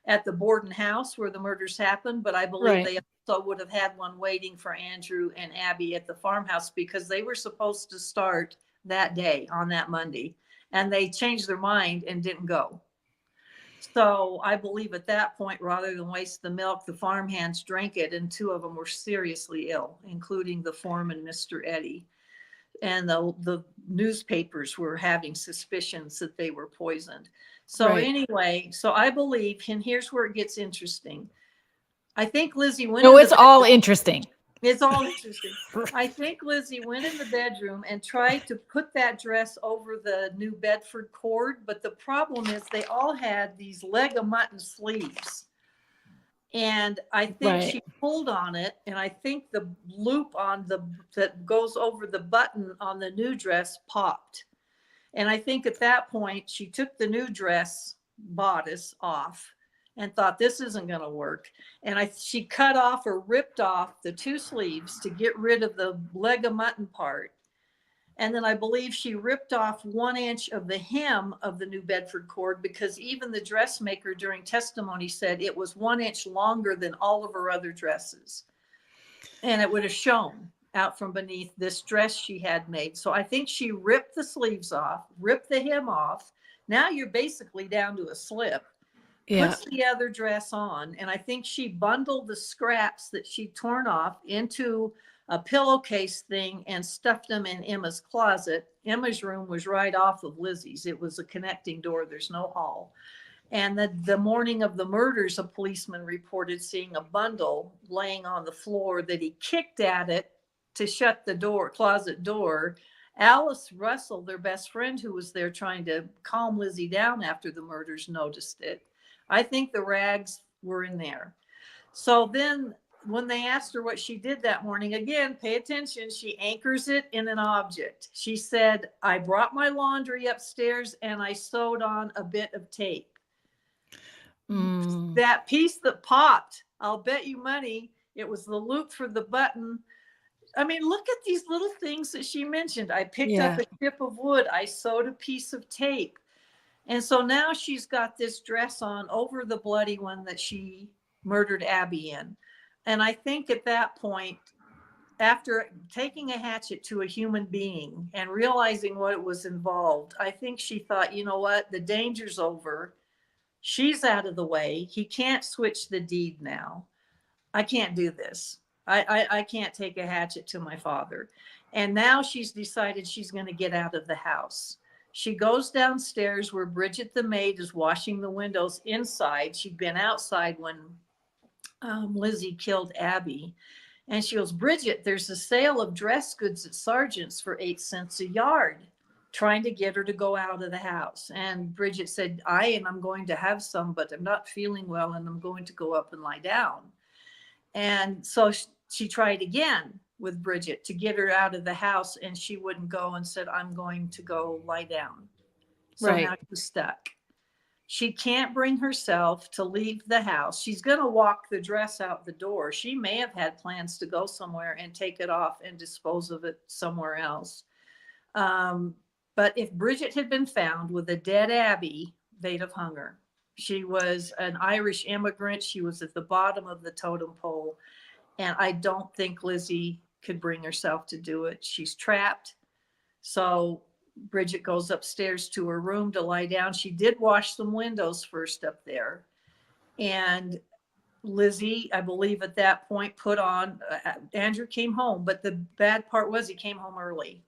at the Borden house where the murders happened. But I believe they also would have had one waiting for Andrew and Abby at the farmhouse because they were supposed to start that day on that Monday, and they changed their mind and didn't go. So I believe at that point, rather than waste the milk, the farmhands drank it, and 2 of them were seriously ill, including the foreman, Mr. Eddy. And the newspapers were having suspicions that they were poisoned. So anyway, so I believe, and here's where it gets interesting. I think Lizzie went. No, it's all interesting. It's all interesting. I think Lizzie went in the bedroom and tried to put that dress over the New Bedford cord, but the problem is they all had these leg of mutton sleeves. And I think Right. she pulled on it, and I think the loop on the that goes over the button on the new dress popped. And I think at that point she took the new dress bodice off and thought this isn't going to work. And she cut off or ripped off the two sleeves to get rid of the leg of mutton part. And then I believe she ripped off 1 inch of the hem of the New Bedford cord, because even the dressmaker during testimony said it was 1 inch longer than all of her other dresses. And it would have shown out from beneath this dress she had made. So I think she ripped the sleeves off, ripped the hem off. Now you're basically down to a slip. Yeah. Puts the other dress on. And I think she bundled the scraps that she'd torn off into a pillowcase thing and stuffed them in Emma's closet. Emma's room was right off of Lizzie's. It was a connecting door. There's no hall. And the morning of the murders, a policeman reported seeing a bundle laying on the floor that he kicked at it to shut the door, closet door. Alice Russell, their best friend who was there trying to calm Lizzie down after the murders, noticed it. I think the rags were in there. So then when they asked her what she did that morning, again, pay attention, she anchors it in an object. She said, I brought my laundry upstairs and I sewed on a bit of tape. That piece that popped, I'll bet you money, it was the loop for the button. I mean, look at these little things that she mentioned. I picked up a chip of wood. I sewed a piece of tape. And so now she's got this dress on over the bloody one that she murdered Abby in. And I think at that point, after taking a hatchet to a human being and realizing what was involved, I think she thought, you know what, the danger's over. She's out of the way. He can't switch the deed now. I can't do this. I can't take a hatchet to my father. And now she's decided she's going to get out of the house. She goes downstairs where Bridget, the maid, is washing the windows inside. She'd been outside when Lizzie killed Abby. And she goes, Bridget, there's a sale of dress goods at Sargent's for 8 cents a yard, trying to get her to go out of the house. And Bridget said, I'm going to have some, but I'm not feeling well and I'm going to go up and lie down. And so she tried again with Bridget to get her out of the house, and she wouldn't go and said, I'm going to go lie down. So now she's stuck. She can't bring herself to leave the house. She's going to walk the dress out the door. She may have had plans to go somewhere and take it off and dispose of it somewhere else. But if Bridget had been found with a dead Abby, they'd have hung her. She was an Irish immigrant. She was at the bottom of the totem pole. And I don't think Lizzie could bring herself to do it. She's trapped. So Bridget goes upstairs to her room to lie down. She did wash some windows first up there. And Lizzie, I believe at that point, put on, Andrew came home, but the bad part was he came home early.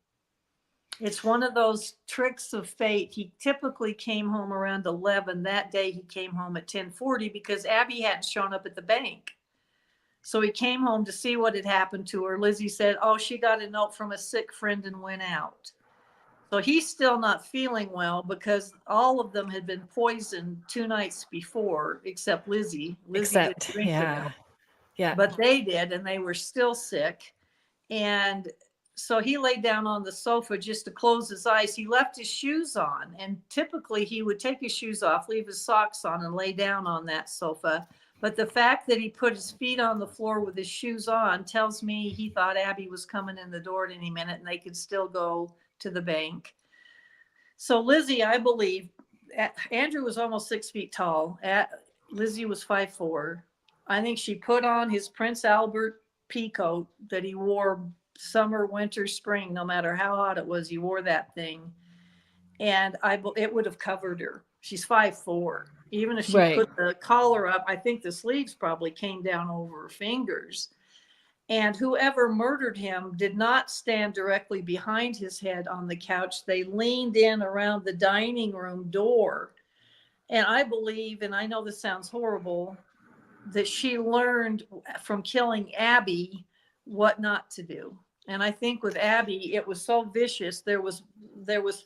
It's one of those tricks of fate. He typically came home around 11. That day he came home at 10:40 because Abby hadn't shown up at the bank. So he came home to see what had happened to her. Lizzie said, oh, she got a note from a sick friend and went out. So he's still not feeling well because all of them had been poisoned 2 nights before, except Lizzie. Lizzie didn't drink the milk. Yeah. But they did, and they were still sick. And so he laid down on the sofa just to close his eyes. He left his shoes on, and typically he would take his shoes off, leave his socks on, and lay down on that sofa. But the fact that he put his feet on the floor with his shoes on tells me he thought Abby was coming in the door at any minute and they could still go to the bank. So Lizzie, I believe, Andrew was almost 6 feet tall. Lizzie was 5'4". I think she put on his Prince Albert pea coat that he wore summer, winter, spring, no matter how hot it was, he wore that thing. And it would have covered her. She's 5'4". Even if she put the collar up, I think the sleeves probably came down over her fingers. And whoever murdered him did not stand directly behind his head on the couch. They leaned in around the dining room door. And I believe, and I know this sounds horrible, that she learned from killing Abby what not to do. And I think with Abby, it was so vicious. There was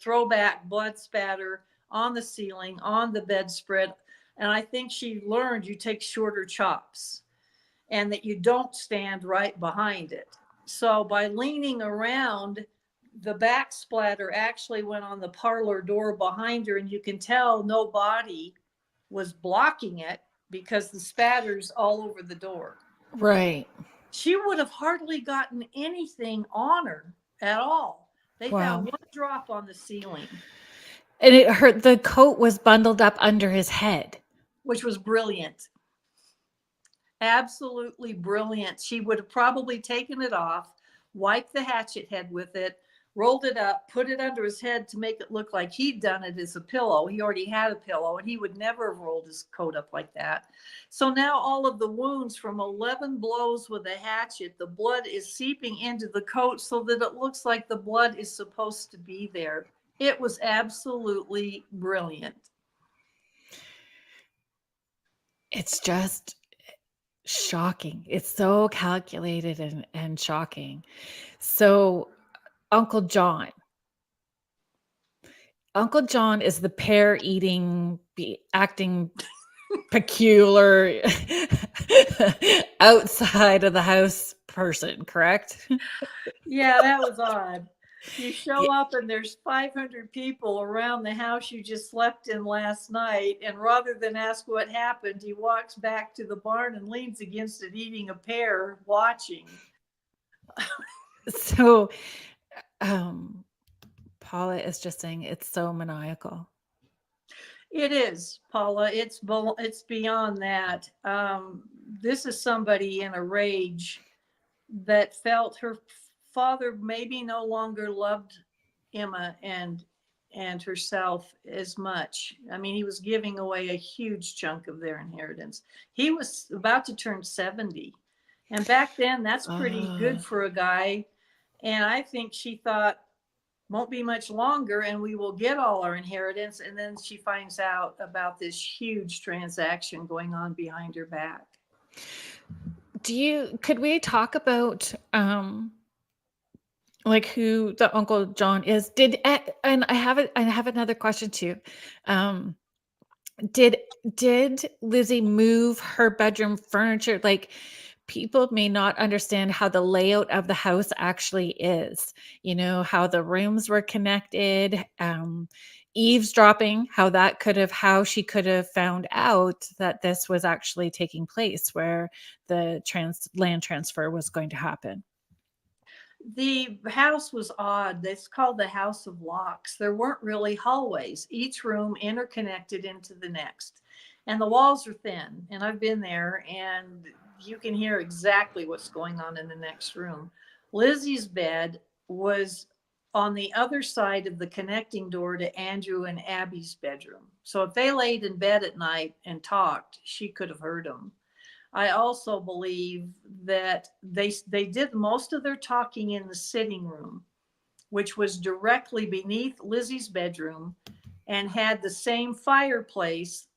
throwback blood spatter on the ceiling, on the bedspread. And I think she learned you take shorter chops and that you don't stand right behind it. So by leaning around, the back splatter actually went on the parlor door behind her, and you can tell no body was blocking it because the spatter's all over the door. Right. She would have hardly gotten anything on her at all. They found Wow. one drop on the ceiling, And it hurt. The coat was bundled up under his head. which was brilliant. Absolutely brilliant. She would have probably taken it off, wiped the hatchet head with it, rolled it up, put it under his head to make it look like he'd done it as a pillow. He already had a pillow, and he would never have rolled his coat up like that. So now all of the wounds from 11 blows with a hatchet, the blood is seeping into the coat so that it looks like the blood is supposed to be there. It was absolutely brilliant. It's just shocking. It's so calculated and shocking. So, Uncle John. Uncle John is the pear eating, acting peculiar outside of the house person, correct? Yeah, that was odd. You show up and there's 500 people around the house you just slept in last night. And rather than ask what happened, he walks back to the barn and leans against it, eating a pear, watching. So, um, Paula is just saying it's so maniacal. It is, Paula. It's beyond that. This is somebody in a rage that felt her father maybe no longer loved Emma and herself as much. I mean, he was giving away a huge chunk of their inheritance. He was about to turn 70. And back then, that's pretty good for a guy. And I think she thought, won't be much longer and we will get all our inheritance. And then she finds out about this huge transaction going on behind her back. Could we talk about like who the Uncle John is? And I have another question too. Um did Lizzie move her bedroom furniture? Like, people may not understand how the layout of the house actually is, how the rooms were connected, eavesdropping, how she could have found out that this was actually taking place, where the land transfer was going to happen. The house was odd. It's called the House of Locks. There weren't really hallways, each room interconnected into the next. And the walls are thin. And I've been there, and you can hear exactly what's going on in the next room. Lizzie's bed was on the other side of the connecting door to Andrew and Abby's bedroom. So if they laid in bed at night and talked, she could have heard them. I also believe that they did most of their talking in the sitting room, which was directly beneath Lizzie's bedroom and had the same fireplace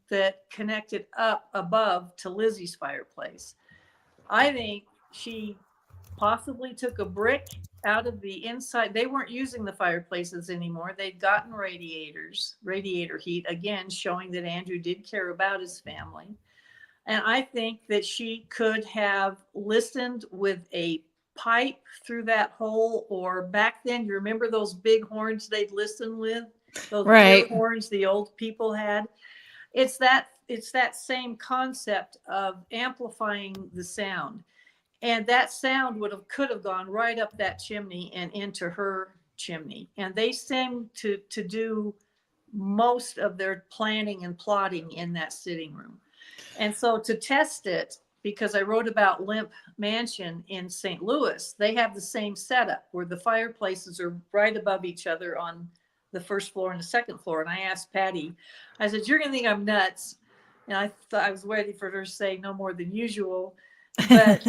that connected up above to Lizzie's fireplace. I think she possibly took a brick out of the inside. They weren't using the fireplaces anymore. They'd gotten radiator heat, again, showing that Andrew did care about his family. And I think that she could have listened with a pipe through that hole, or back then, you remember those big horns they'd listen with? Those Right. ear horns the old people had. It's that same concept of amplifying the sound. And that sound could have gone right up that chimney and into her chimney. And they seem to do most of their planning and plotting in that sitting room. And so to test it, because I wrote about Limp Mansion in St. Louis, they have the same setup where the fireplaces are right above each other on the first floor and the second floor. And I asked Patty, I said, you're going to think I'm nuts. And I thought I was ready for her to say no more than usual. But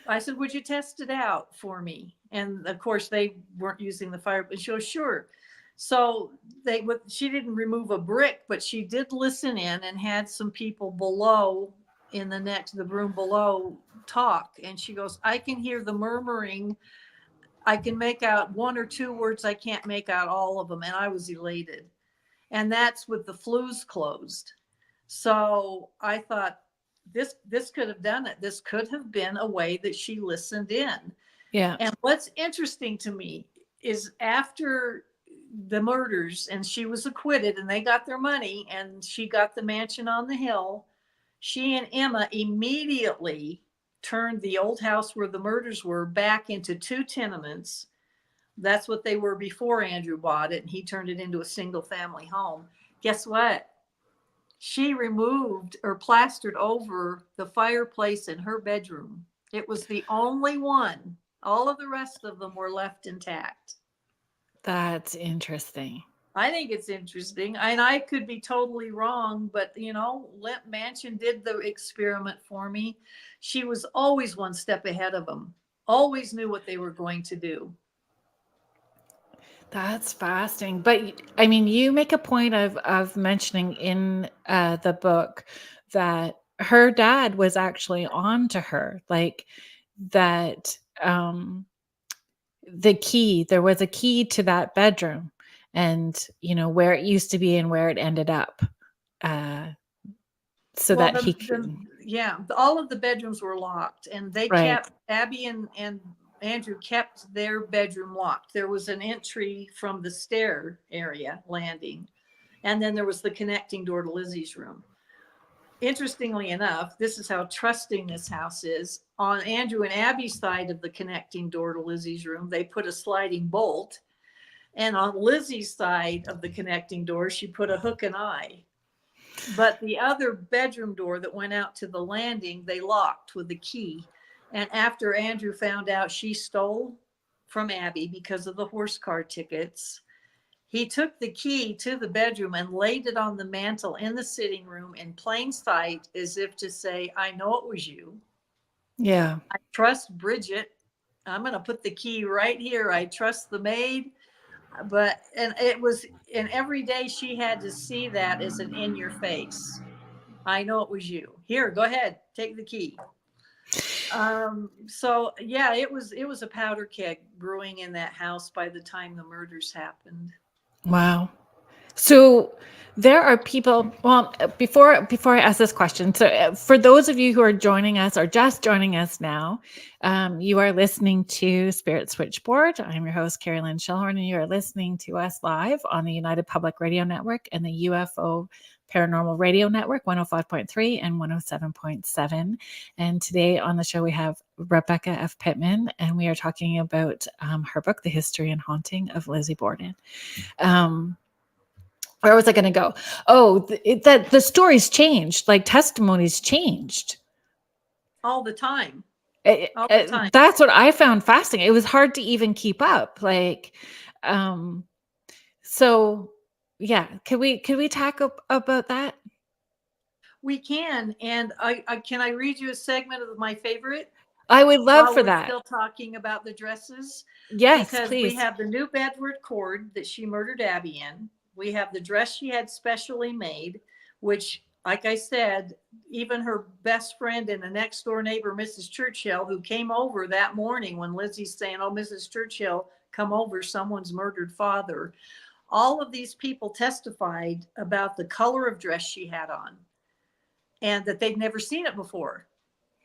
I said, would you test it out for me? And of course, they weren't using the fire. But she goes, sure. So she didn't remove a brick, but she did listen in and had some people below in the room below talk. And she goes, I can hear the murmuring. I can make out one or two words. I can't make out all of them. And I was elated. And that's with the flues closed. So I thought this could have done it. This could have been a way that she listened in. Yeah. And what's interesting to me is after the murders and she was acquitted and they got their money and she got the mansion on the hill, she and Emma immediately turned the old house where the murders were back into 2 tenements. That's what they were before Andrew bought it, and he turned it into a single family home. Guess what? She removed or plastered over the fireplace in her bedroom. It was the only one. All of the rest of them were left intact. That's interesting. I think it's interesting. And I could be totally wrong, but Limp Mansion did the experiment for me. She was always one step ahead of them, always knew what they were going to do. That's fascinating. But I mean, you make a point of mentioning in the book that her dad was actually on to her, like that there was a key to that bedroom, and where it used to be and where it ended up. So Well, that he could. all of the bedrooms were locked, and they Right. kept Abby and Andrew kept their bedroom locked. There was an entry from the stair area landing, and then there was the connecting door to Lizzie's room. Interestingly enough, this is how trusting this house is. On Andrew and Abby's side of the connecting door to Lizzie's room, they put a sliding bolt. And on Lizzie's side of the connecting door, she put a hook and eye. But the other bedroom door that went out to the landing, they locked with a key. And after Andrew found out she stole from Abby because of the horse car tickets, he took the key to the bedroom and laid it on the mantle in the sitting room in plain sight, as if to say, I know it was you. Yeah. I trust Bridget. I'm going to put the key right here. I trust the maid. And every day she had to see that as an in your face. I know it was you. Here, go ahead, take the key. So yeah, it was a powder keg brewing in that house by the time the murders happened. Wow. So there are people. Well, before I ask this question, so for those of you who are joining us or just joining us now, you are listening to Spirit Switchboard. I'm your host, Kerrilynn, and you are listening to us live on the United Public Radio Network and the UFO Paranormal Radio Network, 105.3 and 107.7. And today on the show, we have Rebecca F Pittman, and we are talking about her book, The History and Haunting of Lizzie Borden. Where was I going to go? Oh, that the stories changed, like testimonies changed all the time. All the time. That's what I found fascinating. It was hard to even keep up. So yeah, can we talk about that? We can, and can I read you a segment of my favorite? I would love for we're that. Still talking about the dresses, yes, because please. We have the new Bedford cord that she murdered Abby in. We have the dress she had specially made, which, like I said, even her best friend and the next door neighbor, Mrs. Churchill, who came over that morning when Lizzie's saying, "Oh, Mrs. Churchill, come over, someone's murdered father." All of these people testified about the color of dress she had on and that they'd never seen it before,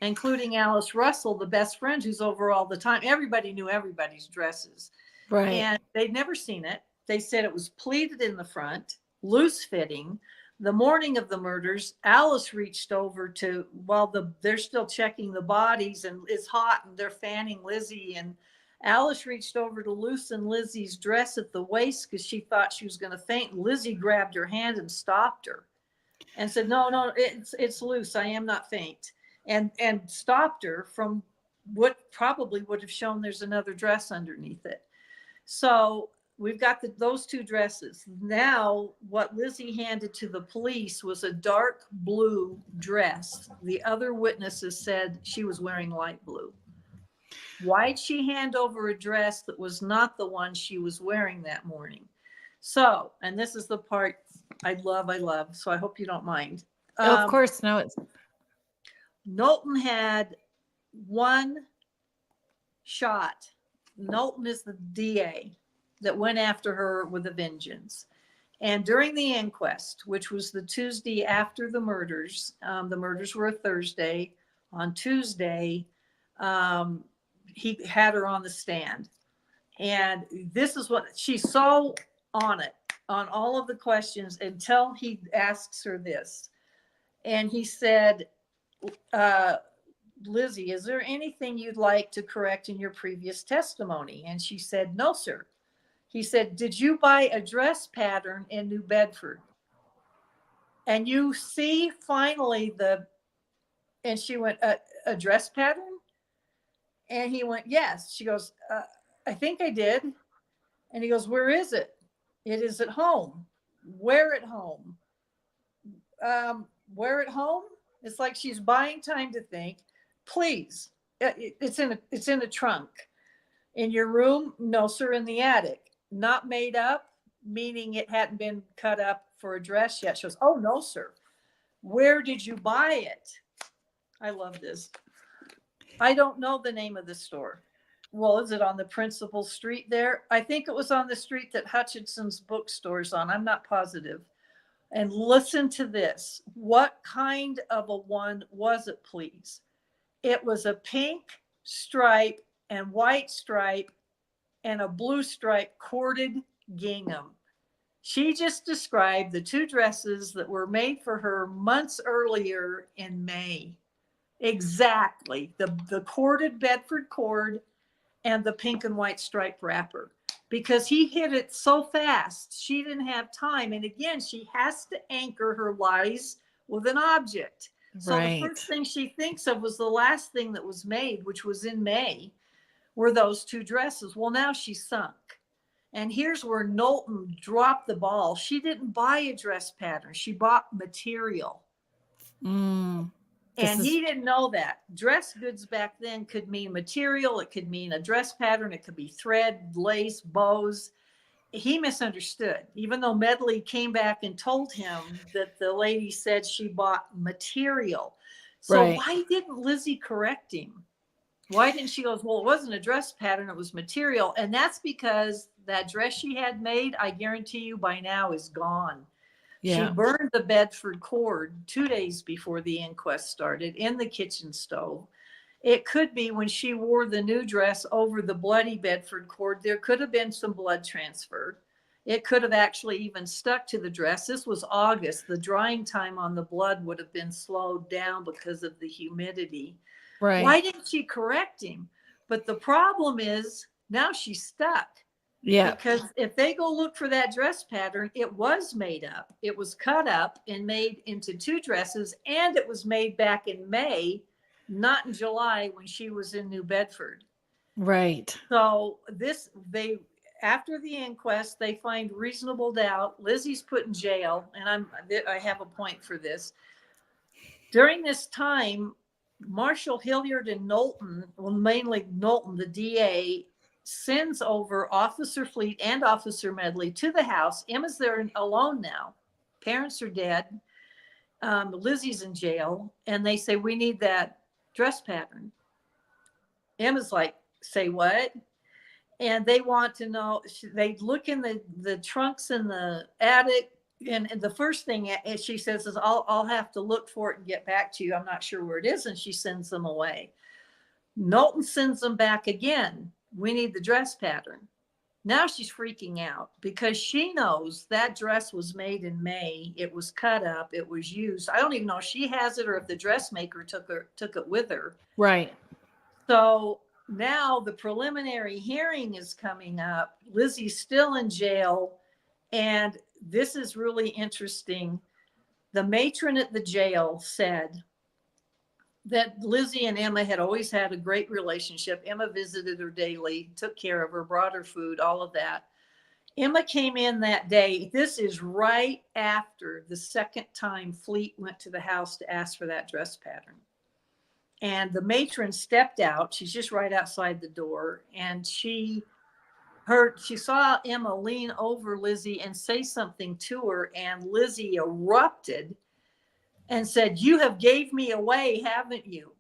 including Alice Russell, the best friend who's over all the time. Everybody knew everybody's dresses. Right. And they'd never seen it. They said it was pleated in the front, loose fitting. The morning of the murders, Alice reached over to, while they're still checking the bodies and it's hot and they're fanning Lizzie, and Alice reached over to loosen Lizzie's dress at the waist because she thought she was going to faint. Lizzie grabbed her hand and stopped her and said, no, it's loose. I am not faint. And stopped her from what probably would have shown there's another dress underneath it. So we've got those two dresses. Now, what Lizzie handed to the police was a dark blue dress. The other witnesses said she was wearing light blue. Why'd she hand over a dress that was not the one she was wearing that morning? So, and this is the part I love, so I hope you don't mind. Of course, no. Knowlton had one shot. Knowlton is the DA that went after her with a vengeance. And during the inquest, which was the Tuesday after the murders were a Thursday. On Tuesday, he had her on the stand. And this is what she's so on it, on all of the questions until he asks her this. And he said, Lizzie, is there anything you'd like to correct in your previous testimony? And she said, no, sir. He said, did you buy a dress pattern in New Bedford? And you see finally and she went, a dress pattern? And he went, yes. She goes, I think I did. And he goes, where is it? It is at home. Where at home? Where at home? It's like she's buying time to think. Please, it's in a trunk. In your room? No, sir, in the attic. Not made up, meaning it hadn't been cut up for a dress yet. She goes, oh, no, sir. Where did you buy it? I love this. I don't know the name of the store. Well, is it on the principal street there? I think it was on the street that Hutchinson's bookstore's on. I'm not positive. And listen to this. What kind of a one was it, please? It was a pink stripe and white stripe and a blue stripe corded gingham. She just described the two dresses that were made for her months earlier in May. Exactly. The corded Bedford cord and the pink and white stripe wrapper. Because he hit it so fast, she didn't have time. And again, she has to anchor her lies with an object. So the first thing she thinks of was the last thing that was made, which was in May, were those two dresses. Well, now she's sunk. And here's where Knowlton dropped the ball. She didn't buy a dress pattern. She bought material. And he didn't know that. Dress goods back then could mean material. It could mean a dress pattern. It could be thread, lace, bows. He misunderstood, even though Medley came back and told him that the lady said she bought material. So why didn't Lizzie correct him? Why didn't she go, well, it wasn't a dress pattern, it was material. And that's because that dress she had made, I guarantee you by now, is gone. Yeah. She burned the Bedford cord 2 days before the inquest started in the kitchen stove. It could be when she wore the new dress over the bloody Bedford cord, there could have been some blood transfer. It could have actually even stuck to the dress. This was August. The drying time on the blood would have been slowed down because of the humidity. Right. Why didn't she correct him? But the problem is now she's stuck. Yeah. Because if they go look for that dress pattern, it was made up. It was cut up and made into two dresses, and it was made back in May, not in July when she was in New Bedford. Right. So after the inquest, they find reasonable doubt. Lizzie's put in jail, and I have a point for this. During this time, Marshal Hilliard and Knowlton, well, mainly Knowlton, the DA, sends over Officer Fleet and Officer Medley to the house. Emma's there alone now. Parents are dead. Lizzie's in jail. And they say, we need that dress pattern. Emma's like, say what? And they want to know, they look in the trunks in the attic. And the first thing she says is, I'll have to look for it and get back to you. I'm not sure where it is. And she sends them away. Knowlton sends them back again. We need the dress pattern. Now she's freaking out because she knows that dress was made in May. It was cut up. It was used. I don't even know if she has it or if the dressmaker took it with her. Right. So now the preliminary hearing is coming up. Lizzie's still in jail. And this is really interesting. The matron at the jail said that Lizzie and Emma had always had a great relationship. Emma visited her daily, took care of her, brought her food, all of that. Emma came in that day. This is right after the second time Fleet went to the house to ask for that dress pattern. And the matron stepped out. She's just right outside the door. And she saw Emma lean over Lizzie and say something to her. And Lizzie erupted and said, "You have gave me away, haven't you?"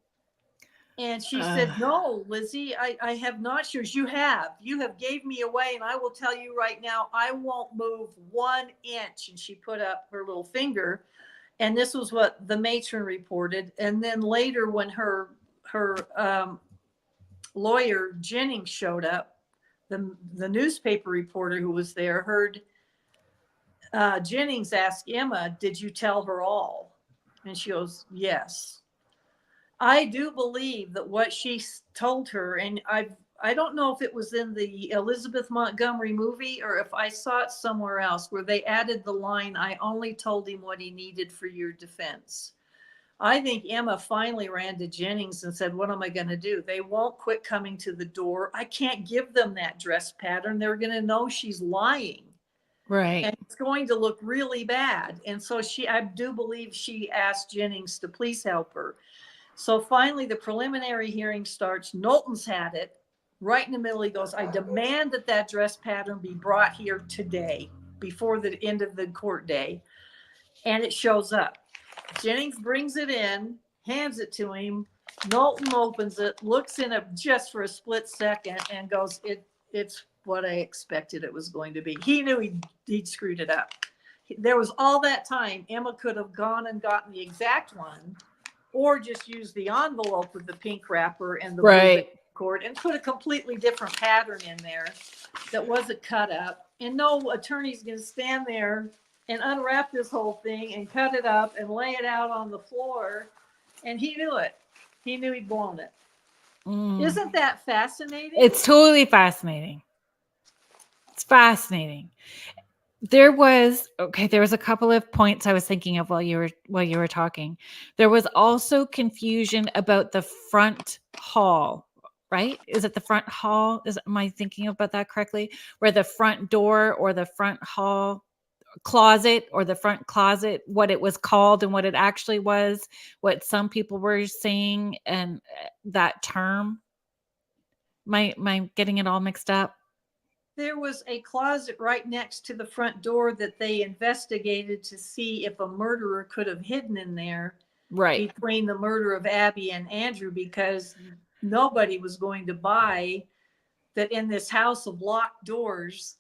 And she said, "No, Lizzie, I have not." She goes, you have gave me away. And I will tell you right now, I won't move 1 inch. And she put up her little finger. And this was what the matron reported. And then later when her lawyer Jennings showed up, the newspaper reporter who was there heard Jennings ask Emma, "Did you tell her all?" And she goes, "Yes." I do believe that what she told her, and I don't know if it was in the Elizabeth Montgomery movie or if I saw it somewhere else, where they added the line, "I only told him what he needed for your defense." I think Emma finally ran to Jennings and said, "What am I going to do? They won't quit coming to the door. I can't give them that dress pattern. They're going to know she's lying. Right. And it's going to look really bad." And so I do believe she asked Jennings to please help her. So finally, the preliminary hearing starts. Knowlton's had it. Right in the middle, he goes, "I demand that that dress pattern be brought here today, before the end of the court day." And it shows up. Jennings brings it in, hands it to him. Knowlton opens it, looks in it just for a split second, and goes, "It's what I expected it was going to be." He knew he'd screwed it up. There was all that time. Emma could have gone and gotten the exact one, or just use the envelope with the pink wrapper and the blue cord and put a completely different pattern in there that wasn't cut up. And no attorney's going to stand there and unwrap this whole thing and cut it up and lay it out on the floor. And he knew it. He knew he'd blown it. Isn't that fascinating? It's totally fascinating. It's fascinating. There was a couple of points I was thinking of while you were talking. There was also confusion about the front hall, right? Is it the front hall? Am I thinking about that correctly? Where the front door or the front hall closet or the front closet, what it was called and what it actually was, what some people were saying, and that term. Am I getting it all mixed up? There was a closet right next to the front door that they investigated to see if a murderer could have hidden in there, right, between the murder of Abby and Andrew, because nobody was going to buy that in this house of locked doors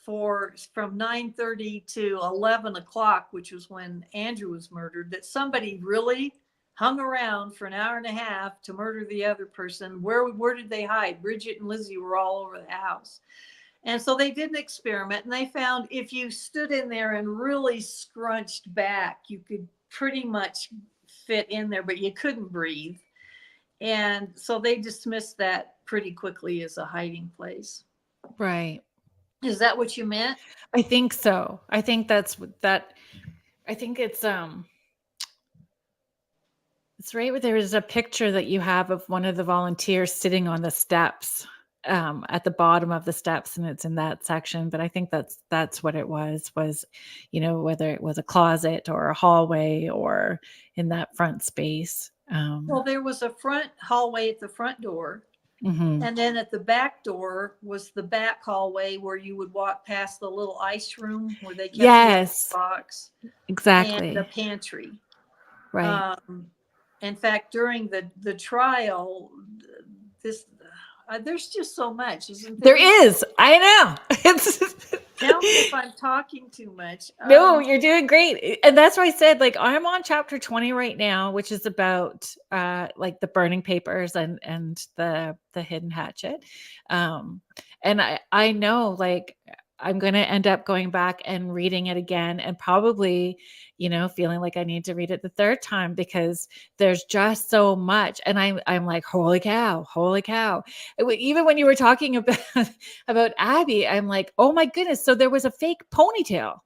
from 9:30 to 11 o'clock, which was when Andrew was murdered, that somebody really hung around for an hour and a half to murder the other person. Where did they hide? Bridget and Lizzie were all over the house. And so they did an experiment, and they found if you stood in there and really scrunched back, you could pretty much fit in there, but you couldn't breathe. And so they dismissed that pretty quickly as a hiding place. right. Is that what you meant? I think so. I think that's that. I think it's right where there is a picture that you have of one of the volunteers sitting on the steps, at the bottom of the steps, and it's in that section. But I think that's what it was, whether it was a closet or a hallway or in that front space. Well, there was a front hallway at the front door. And then at the back door was the back hallway where you would walk past the little ice room where they kept the ice box. Exactly. And the pantry. Right. In fact, during the trial, there's just so much, isn't there? There is. I know. Tell me if I'm talking too much. No, you're doing great. And that's why I said, I'm on chapter 20 right now, which is about the burning papers and the hidden hatchet. And I know I'm going to end up going back and reading it again, and probably, feeling like I need to read it the third time, because there's just so much. And I'm like, holy cow. Even when you were talking about Abby, I'm like, oh my goodness. So there was a fake ponytail.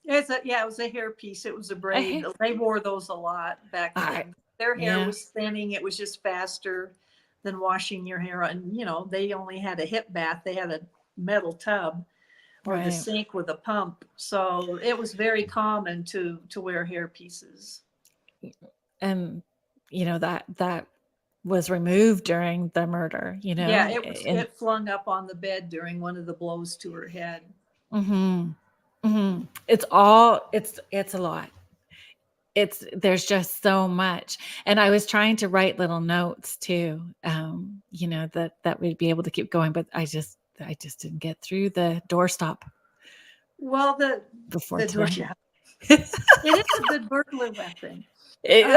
It was a hairpiece. It was a braid. They wore those a lot back then. Their hair was thinning. It was just faster than washing your hair. And, they only had a hip bath. They had a metal tub or the sink with a pump. So it was very common to wear hair pieces. And, that was removed during the murder, Yeah, it flung up on the bed during one of the blows to her head. It's a lot. there's just so much. And I was trying to write little notes too, that we'd be able to keep going, but I just didn't get through the doorstop Well, before the door, today. yeah. It is a good burglar weapon. It's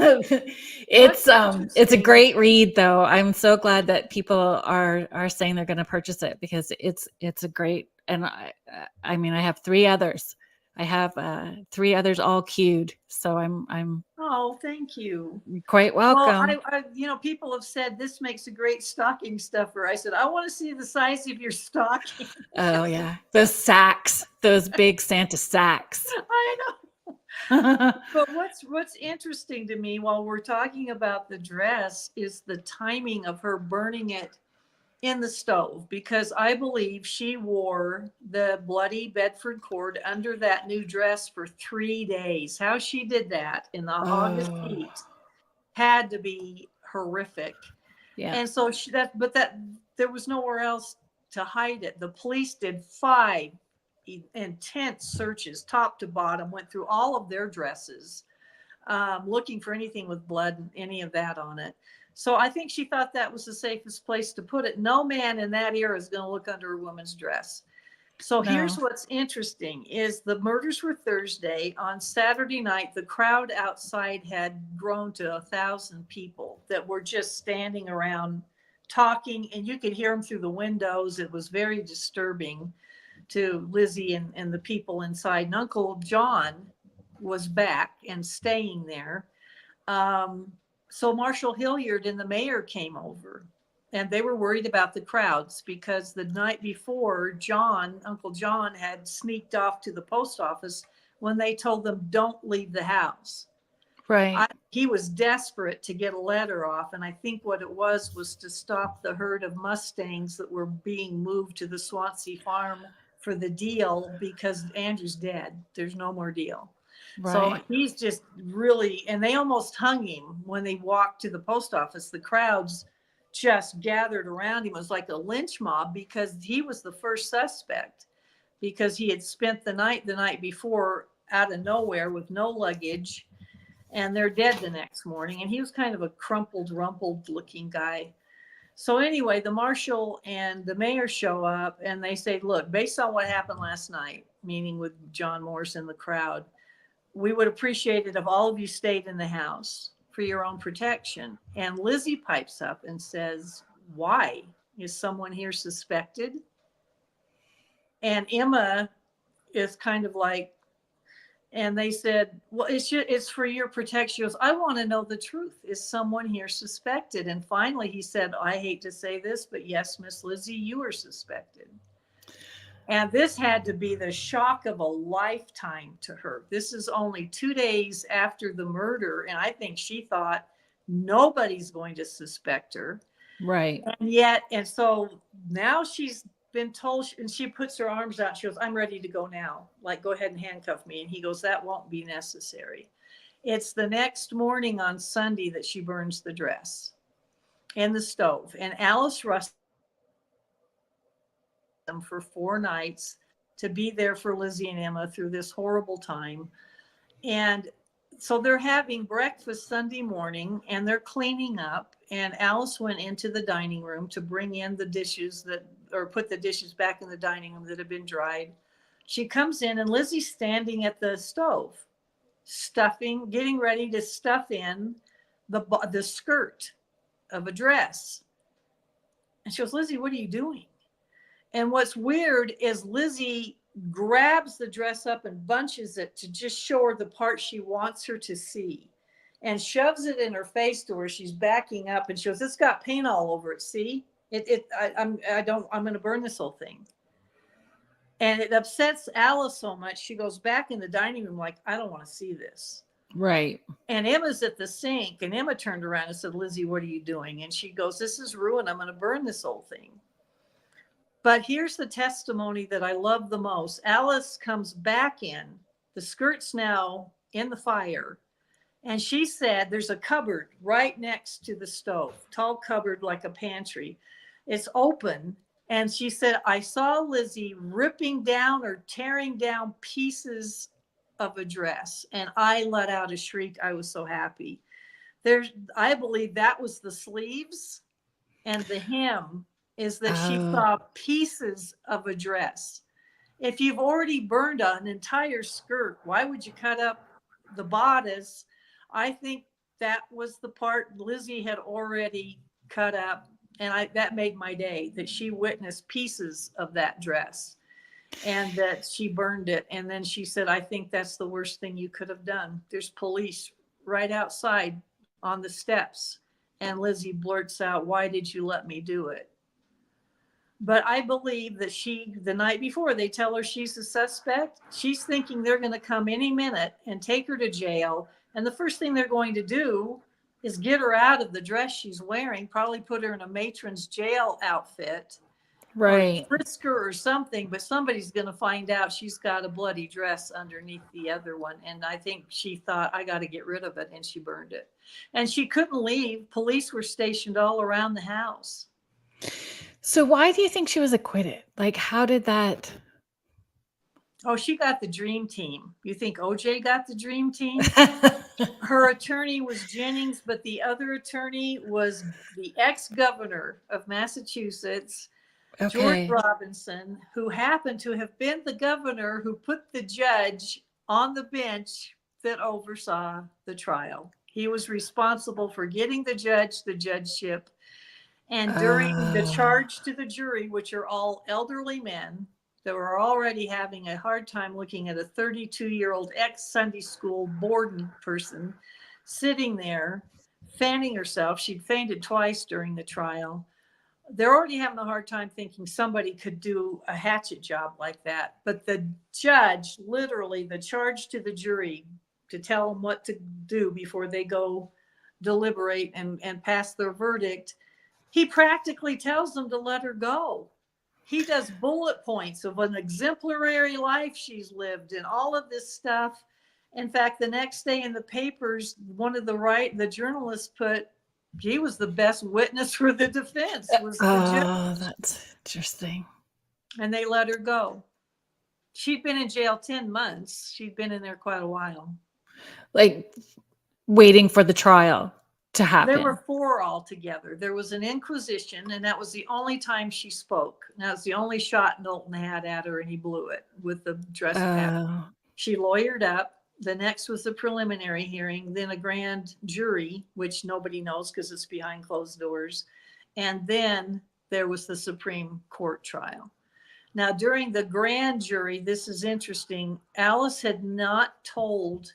What's it's a interesting, great read though. I'm so glad that people are saying they're going to purchase it, because it's a great, and I mean, I have three others. I have three others all queued, so I'm oh, thank you. quite Well, welcome. people have said this makes a great stocking stuffer. I said, I want to see the size of your stocking. Oh yeah, those sacks, those big Santa sacks. I know. But what's interesting to me while we're talking about the dress is the timing of her burning it in the stove, because I believe she wore the bloody Bedford cord under that new dress for 3 days. How she did that in the August Oh heat had to be horrific. yeah, And so that there was nowhere else to hide it. The police did 5 intense searches, top to bottom, went through all of their dresses, looking for anything with blood, any of that on it. So I think she thought that was the safest place to put it. No man in that era is going to look under a woman's dress. So here's no, what's interesting is the murders were Thursday. On Saturday night, the crowd outside had grown to 1,000 people that were just standing around talking, and you could hear them through the windows. It was very disturbing to Lizzie and the people inside. And Uncle John was back and staying there. So Marshall Hilliard and the mayor came over, and they were worried about the crowds because the night before, Uncle John had sneaked off to the post office when they told them don't leave the house. right, He was desperate to get a letter off, and I think what it was to stop the herd of Mustangs that were being moved to the Swansea farm for the deal, because Andrew's dead. There's no more deal. So right, he's just really, and they almost hung him when they walked to the post office. The crowds just gathered around him. It was like a lynch mob because he was the first suspect, because he had spent the night before out of nowhere with no luggage, and they're dead the next morning. And he was kind of a crumpled, rumpled looking guy. So anyway, the marshal and the mayor show up and they say, look, based on what happened last night, meaning with John Morse in the crowd, we would appreciate it if all of you stayed in the house for your own protection. And Lizzie pipes up and says, why? Is someone here suspected? And Emma is kind of like, and they said, well, it's for your protection. She goes, I want to know the truth. Is someone here suspected? And finally he said, I hate to say this, but yes, Miss Lizzie, you are suspected. And this had to be the shock of a lifetime to her. This is only 2 days after the murder. And I think she thought nobody's going to suspect her. right. And yet, and so now she's been told, and she puts her arms out. She goes, I'm ready to go now. Like, go ahead and handcuff me. And he goes, that won't be necessary. It's the next morning on Sunday that she burns the dress in the stove. And Alice Russ them for 4 nights to be there for Lizzie and Emma through this horrible time. And so they're having breakfast Sunday morning and they're cleaning up. And Alice went into the dining room to bring in the dishes or put the dishes back in the dining room that had been dried. She comes in and Lizzie's standing at the stove, getting ready to stuff in the skirt of a dress. And she goes, Lizzie, what are you doing? And what's weird is Lizzie grabs the dress up and bunches it to just show her the part she wants her to see, and shoves it in her face to where she's backing up. And she goes, it's got paint all over it. See I'm going to burn this whole thing. And it upsets Alice so much. She goes back in the dining room like, I don't want to see this. Right. And Emma's at the sink, and Emma turned around and said, Lizzie, what are you doing? And she goes, this is ruined. I'm going to burn this whole thing. But here's the testimony that I love the most. Alice comes back in. The skirt's now in the fire. And she said there's a cupboard right next to the stove, tall cupboard like a pantry. It's open. And she said, I saw Lizzie ripping down or tearing down pieces of a dress. And I let out a shriek. I was so happy. I believe that was the sleeves, and the hem is that she Oh, saw pieces of a dress. If you've already burned an entire skirt, why would you cut up the bodice? I think that was the part Lizzie had already cut up, and that made my day, that she witnessed pieces of that dress and that she burned it. And then she said, I think that's the worst thing you could have done. There's police right outside on the steps. And Lizzie blurts out, why did you let me do it? But I believe that the night before, they tell her she's a suspect. She's thinking they're going to come any minute and take her to jail. And the first thing they're going to do is get her out of the dress she's wearing, probably put her in a matron's jail outfit or right. frisk her or something. But somebody's going to find out she's got a bloody dress underneath the other one. And I think she thought, I got to get rid of it. And she burned it. And she couldn't leave. Police were stationed all around the house. So why do you think she was acquitted? Like, how did that? Oh, she got the dream team. You think OJ got the dream team? Her attorney was Jennings, but the other attorney was the ex-governor of Massachusetts, George Okay. Robinson, who happened to have been the governor who put the judge on the bench that oversaw the trial. He was responsible for getting the judgeship. And during the Oh, charge to the jury, which are all elderly men that were already having a hard time looking at a 32-year-old ex-Sunday school Borden person sitting there fanning herself. She'd fainted twice during the trial. They're already having a hard time thinking somebody could do a hatchet job like that. But the judge, literally, the charge to the jury to tell them what to do before they go deliberate and pass their verdict, he practically tells them to let her go. He does bullet points of an exemplary life she's lived and all of this stuff. In fact, the next day in the papers, one of the journalists put, he was the best witness for the defense, was the judge. oh, that's interesting. And they let her go. She'd been in jail 10 months. She'd been in there quite a while. Like waiting for the trial to There were happen. 4 altogether. There was an inquisition, and that was the only time she spoke. That was the only shot Knowlton had at her, and he blew it with the dress pattern. Oh, She lawyered up. The next was the preliminary hearing, then a grand jury, which nobody knows because it's behind closed doors. And then there was the Supreme Court trial. Now, during the grand jury, this is interesting. Alice had not told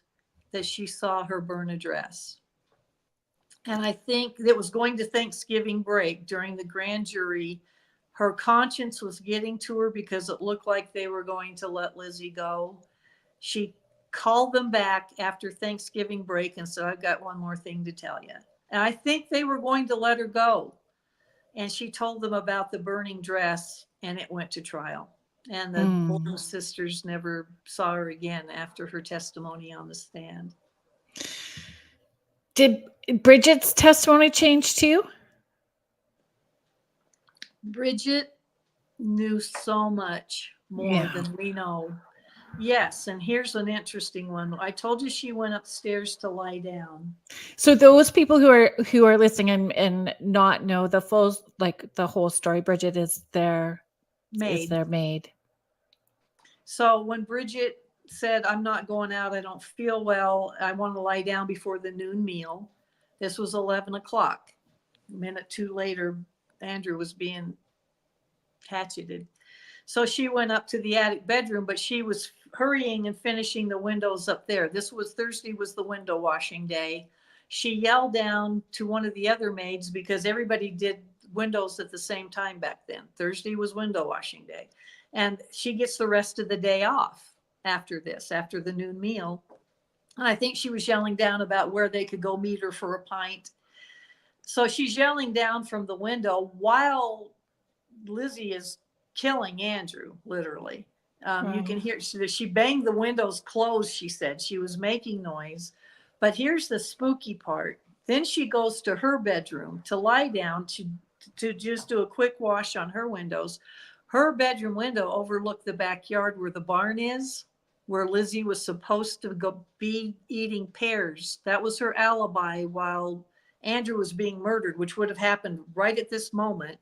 that she saw her burn a dress. And I think it was going to Thanksgiving break during the grand jury. Her conscience was getting to her because it looked like they were going to let Lizzie go. She called them back after Thanksgiving break and said, I've got one more thing to tell you. And I think they were going to let her go. And she told them about the burning dress, and it went to trial. And the Borden sisters never saw her again after her testimony on the stand. did Bridget's testimony change too? Bridget knew so much more Yeah. than we know. Yes, and here's an interesting one. I told you she went upstairs to lie down. So those people who are listening and not know the full, like the whole story, Bridget is their maid. So when Bridget said, I'm not going out, I don't feel well, I want to lie down before the noon meal. This was 11 o'clock. A minute too later, Andrew was being hatcheted. So she went up to the attic bedroom, but she was hurrying and finishing the windows up there. Thursday was the window washing day. She yelled down to one of the other maids because everybody did windows at the same time back then. Thursday was window washing day. And she gets the rest of the day off after the noon meal. And I think she was yelling down about where they could go meet her for a pint. So she's yelling down from the window while Lizzie is killing Andrew, literally. You can hear she banged the windows closed, she said. She was making noise. But here's the spooky part. Then she goes to her bedroom to lie down to just do a quick wash on her windows. Her bedroom window overlooked the backyard where the barn is. where Lizzie was supposed to go be eating pears. That was her alibi while Andrew was being murdered, which would have happened right at this moment.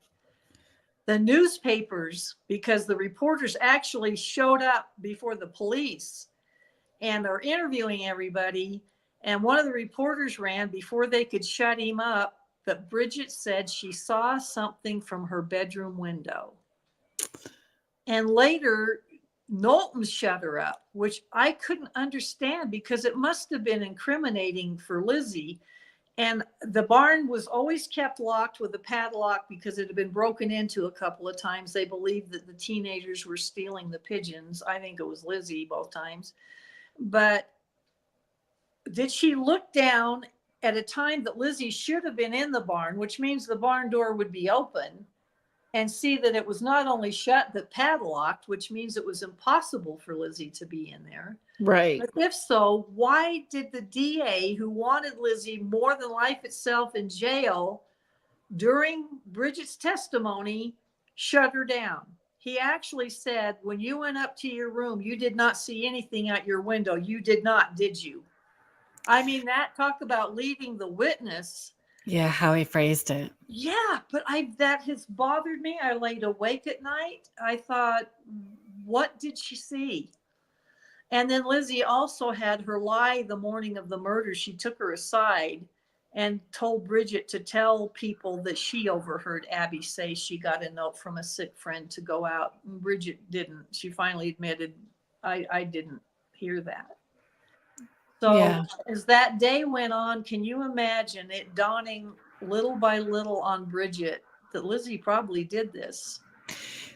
The newspapers, because the reporters actually showed up before the police and are interviewing everybody. And one of the reporters ran before they could shut him up. But Bridget said she saw something from her bedroom window. And later, Knowlton shut her up, which I couldn't understand because it must have been incriminating for Lizzie. And the barn was always kept locked with a padlock because it had been broken into a couple of times. They believed that the teenagers were stealing the pigeons. I think it was Lizzie both times. But did she look down at a time that Lizzie should have been in the barn, which means the barn door would be open, and see that it was not only shut but padlocked, which means it was impossible for Lizzie to be in there? Right. But if so, why did the DA, who wanted Lizzie more than life itself in jail, during Bridget's testimony, shut her down? He actually said, when you went up to your room, you did not see anything out your window. You did not, did you? I mean, that talk about leaving the witness. Yeah, how he phrased it. Yeah, but that has bothered me. I laid awake at night. I thought, what did she see? And then Lizzie also had her lie the morning of the murder. She took her aside and told Bridget to tell people that she overheard Abby say she got a note from a sick friend to go out. Bridget didn't. She finally admitted, I didn't hear that. So Yeah. as that day went on, can you imagine it dawning little by little on Bridget that Lizzie probably did this?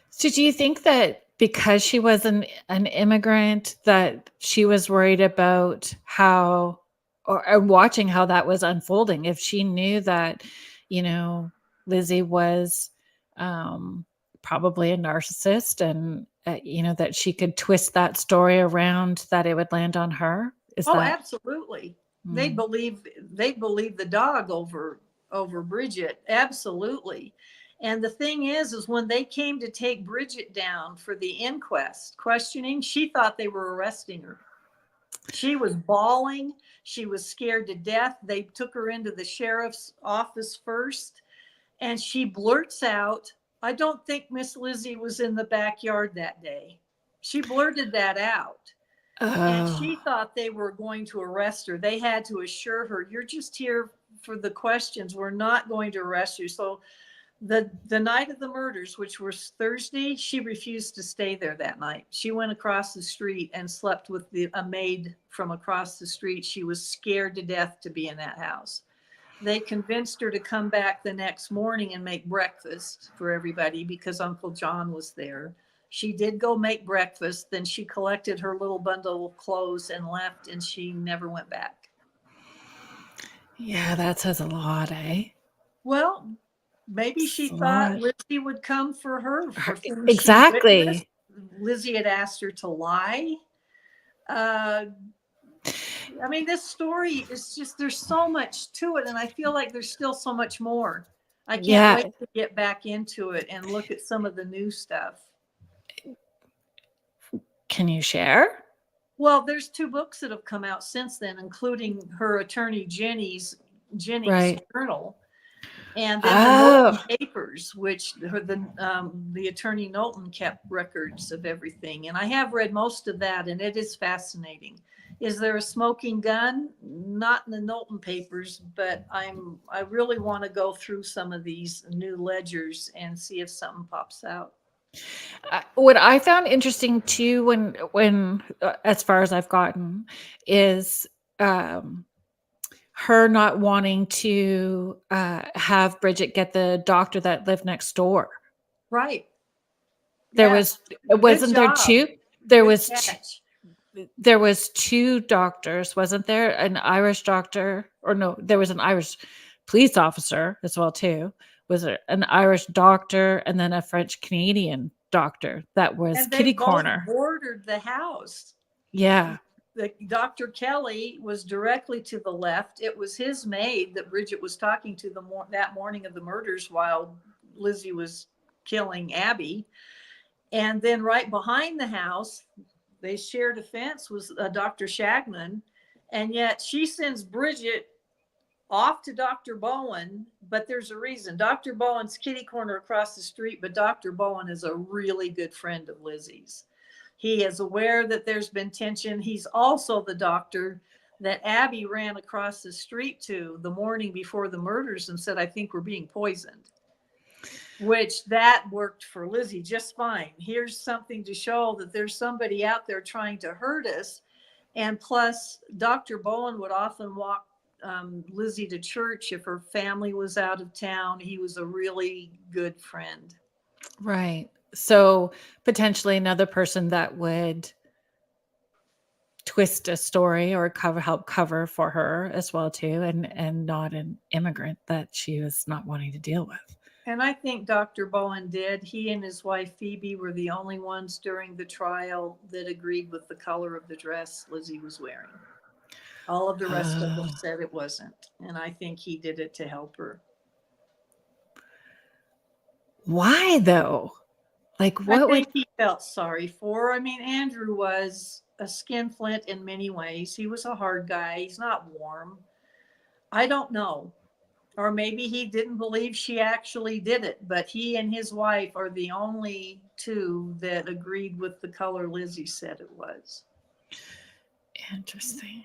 So do you think that because she was an immigrant that she was worried about how or watching how that was unfolding? If she knew that, you know, Lizzie was probably a narcissist and you know that she could twist that story around that it would land on her? Is Oh, that absolutely. They mm, believe the dog over Bridget. Absolutely. And the thing is when they came to take Bridget down for the inquest questioning, she thought they were arresting her. She was bawling. She was scared to death. They took her into the sheriff's office first, and she blurts out, I don't think Miss Lizzie was in the backyard that day. She blurted that out. And oh she thought they were going to arrest her. They had to assure her, you're just here for the questions. We're not going to arrest you. So the night of the murders, which was Thursday, she refused to stay there that night. She went across the street and slept with a maid from across the street. She was scared to death to be in that house. They convinced her to come back the next morning and make breakfast for everybody because Uncle John was there. She did go make breakfast. Then she collected her little bundle of clothes and left, and she never went back. yeah, that says a lot, eh? Well, maybe she It's a thought lot. Lizzie would come for her for things she witnessed. Exactly. Lizzie had asked her to lie. Uh, I mean, this story is just, there's so much to it. And I feel like there's still so much more. I can't Yeah. wait to get back into it and look at some of the new stuff. Can you share? Well, there's 2 books that have come out since then, including her attorney Jennings Right. journal, and then the Knowlton Oh, papers, which the attorney Knowlton kept records of everything. And I have read most of that, and it is fascinating. Is there a smoking gun? Not in the Knowlton papers, but I really want to go through some of these new ledgers and see if something pops out. what I found interesting too, when as far as I've gotten, is um, her not wanting to have Bridget get the doctor that lived next door. Right. There Yeah. was Good wasn't there job. two? There Good was catch. there was 2 doctors, wasn't there? An Irish doctor, or no, there was an Irish police officer as well too. Was there an Irish doctor and then a French Canadian doctor that was And they kitty both corner? bordered the house. Yeah. The Dr. Kelly was directly to the left. It was his maid that Bridget was talking to that morning of the murders while Lizzie was killing Abby. And then right behind the house, They shared a fence with Dr. Shagman, and yet she sends Bridget off to Dr. Bowen, but there's a reason. Dr. Bowen's kitty corner across the street, but Dr. Bowen is a really good friend of Lizzie's. He is aware that there's been tension. He's also the doctor that Abby ran across the street to the morning before the murders and said, I think we're being poisoned, which that worked for Lizzie just fine. Here's something to show that there's somebody out there trying to hurt us. And plus, Dr. Bowen would often walk Lizzie to church if her family was out of town. He was a really good friend. Right. So potentially another person that would twist a story or help cover for her as well too, and not an immigrant that she was not wanting to deal with. And I think Dr. Bowen did. He and his wife Phoebe were the only ones during the trial that agreed with the color of the dress Lizzie was wearing. All of the rest of them said it wasn't. And I think he did it to help her. Why though? Like what I would think he felt sorry for her. I mean, Andrew was a skinflint in many ways. He was a hard guy. He's not warm. I don't know. Or maybe he didn't believe she actually did it, but he and his wife are the only two that agreed with the color Lizzie said it was. interesting?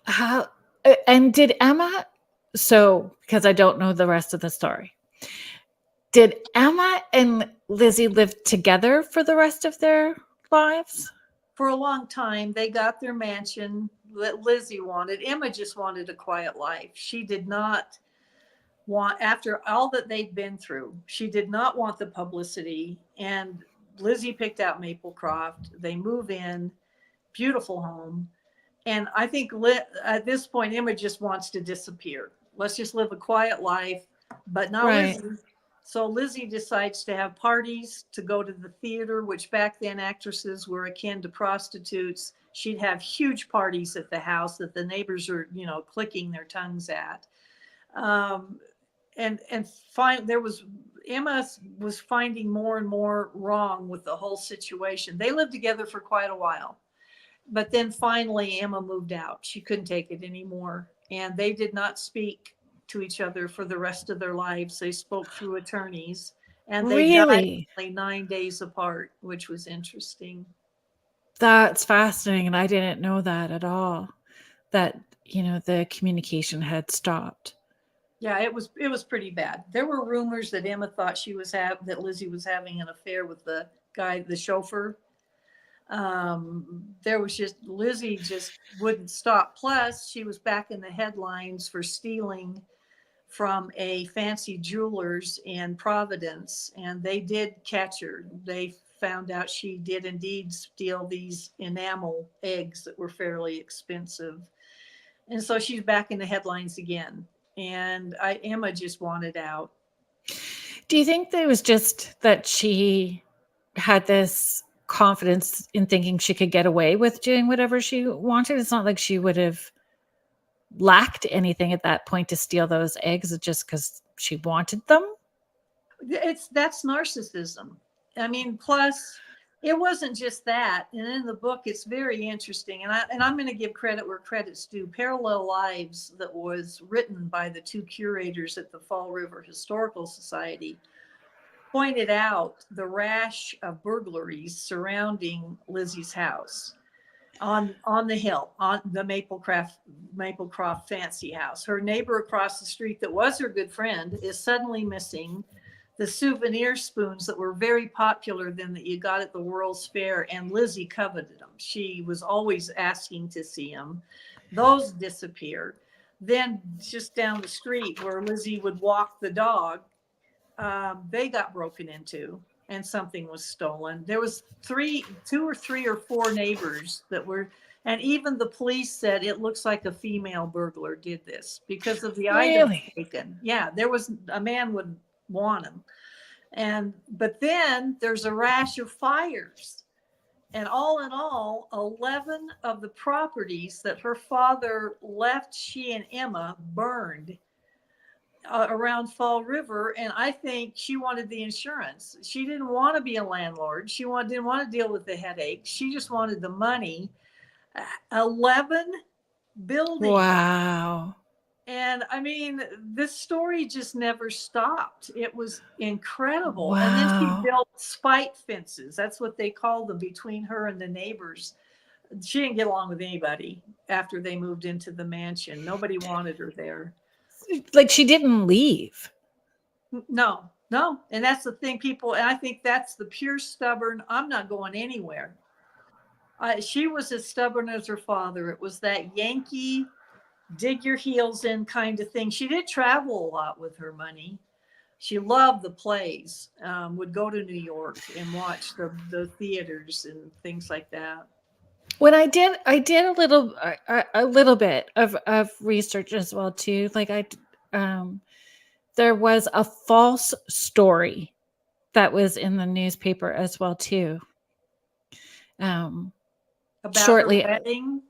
How and did Emma, so because I don't know the rest of the story, did Emma and Lizzie live together for the rest of their lives? For a long time, they got their mansion that Lizzie wanted. Emma just wanted a quiet life. She did not want, after all that they'd been through, she did not want the publicity. And Lizzie picked out Maplecroft. They move in, beautiful home. And I think at this point, Emma just wants to disappear. Let's just live a quiet life, but not Right. Lizzie. So Lizzie decides to have parties, to go to the theater, which back then actresses were akin to prostitutes. She'd have huge parties at the house that the neighbors are, clicking their tongues at. And Emma was finding more and more wrong with the whole situation. They lived together for quite a while. But then finally, Emma moved out. She couldn't take it anymore. And they did not speak to each other for the rest of their lives. They spoke through attorneys. And they died Really? only 9 days apart, which was interesting. That's fascinating. And I didn't know that at all. That, the communication had stopped. Yeah, it was pretty bad. There were rumors that Emma thought that Lizzie was having an affair with the guy, the chauffeur. Lizzie just wouldn't stop. Plus, she was back in the headlines for stealing from a fancy jeweler's in Providence, and they did catch her. They found out she did indeed steal these enamel eggs that were fairly expensive. And so she's back in the headlines again. And Emma just wanted out. Do you think that it was just that she had this confidence in thinking she could get away with doing whatever she wanted? It's not like she would have lacked anything at that point to steal those eggs just because she wanted them. That's narcissism. I mean, plus it wasn't just that. And in the book, it's very interesting. And I'm going to give credit where credit's due. Parallel Lives, that was written by the two curators at the Fall River Historical Society, pointed out the rash of burglaries surrounding Lizzie's house on the hill, on the Maplecroft fancy house. Her neighbor across the street that was her good friend is suddenly missing. The souvenir spoons that were very popular then that you got at the World's Fair, and Lizzie coveted them. She was always asking to see them. Those disappeared. Then just down the street where Lizzie would walk the dog, they got broken into and something was stolen. There was two or three or four neighbors that were, and even the police said it looks like a female burglar did this because of the items taken. Yeah, there was a man would want them. But then there's a rash of fires. And all in all, 11 of the properties that her father left she and Emma burned. around Fall River, and I think she wanted the insurance. She didn't want to be a landlord. Didn't want to deal with the headache. She just wanted the money. 11 buildings. Wow. And I mean, this story just never stopped. It was incredible. And then she Wow. built spite fences. That's what they called them, between her and the neighbors. She didn't get along with anybody after they moved into the mansion. Nobody wanted her there. Like she didn't leave. No, no. And that's the thing, people. And I think that's the pure stubborn, I'm not going anywhere. She was as stubborn as her father. It was that Yankee, dig your heels in kind of thing. She did travel a lot with her money. She loved the plays, would go to New York and watch the theaters and things like that. When I did a little bit of research as well too. Like there was a false story that was in the newspaper as well too. Um, About her shortly, wedding,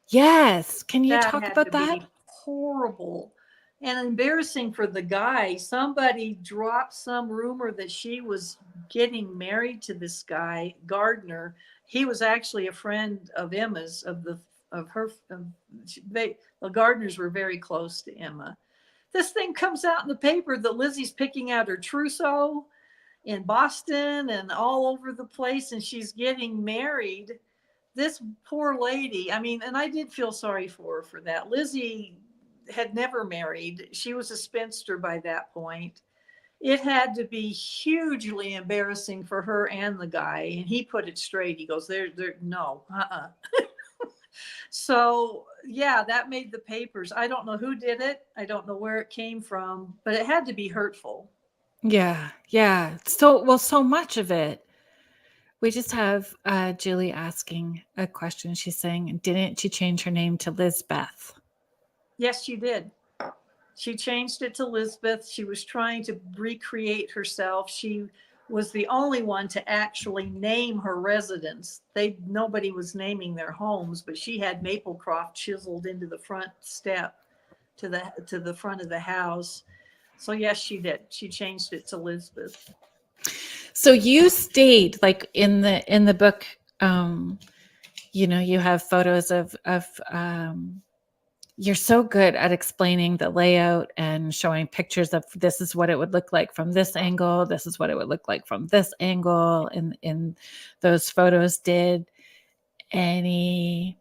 yes. Can you that talk had about to that? be horrible and embarrassing for the guy. Somebody dropped some rumor that she was getting married to this guy, Gardner. He was actually a friend of Emma's, of her. The Gardners were very close to Emma. This thing comes out in the paper that Lizzie's picking out her trousseau in Boston and all over the place, and she's getting married. This poor lady, I mean, and I did feel sorry for her for that. Lizzie had never married. She was a spinster by that point. It had to be hugely embarrassing for her and the guy. And he put it straight. He goes, no, So, yeah, that made the papers. I don't know who did it. I don't know where it came from, but it had to be hurtful. Yeah, yeah. So much of it. We just have Julie asking a question. She's saying, didn't she change her name to Lizbeth? Yes, she did. She changed it to Lisbeth. She was trying to recreate herself. She was the only one to actually name her residence. Nobody was naming their homes, but she had Maplecroft chiseled into the front step to the front of the house. So yes, she did. She changed it to Lisbeth. So you stayed like in the book. You have photos of you're so good at explaining the layout and showing pictures of this is what it would look like from this angle. This is what it would look like from this angle. And in those photos, did any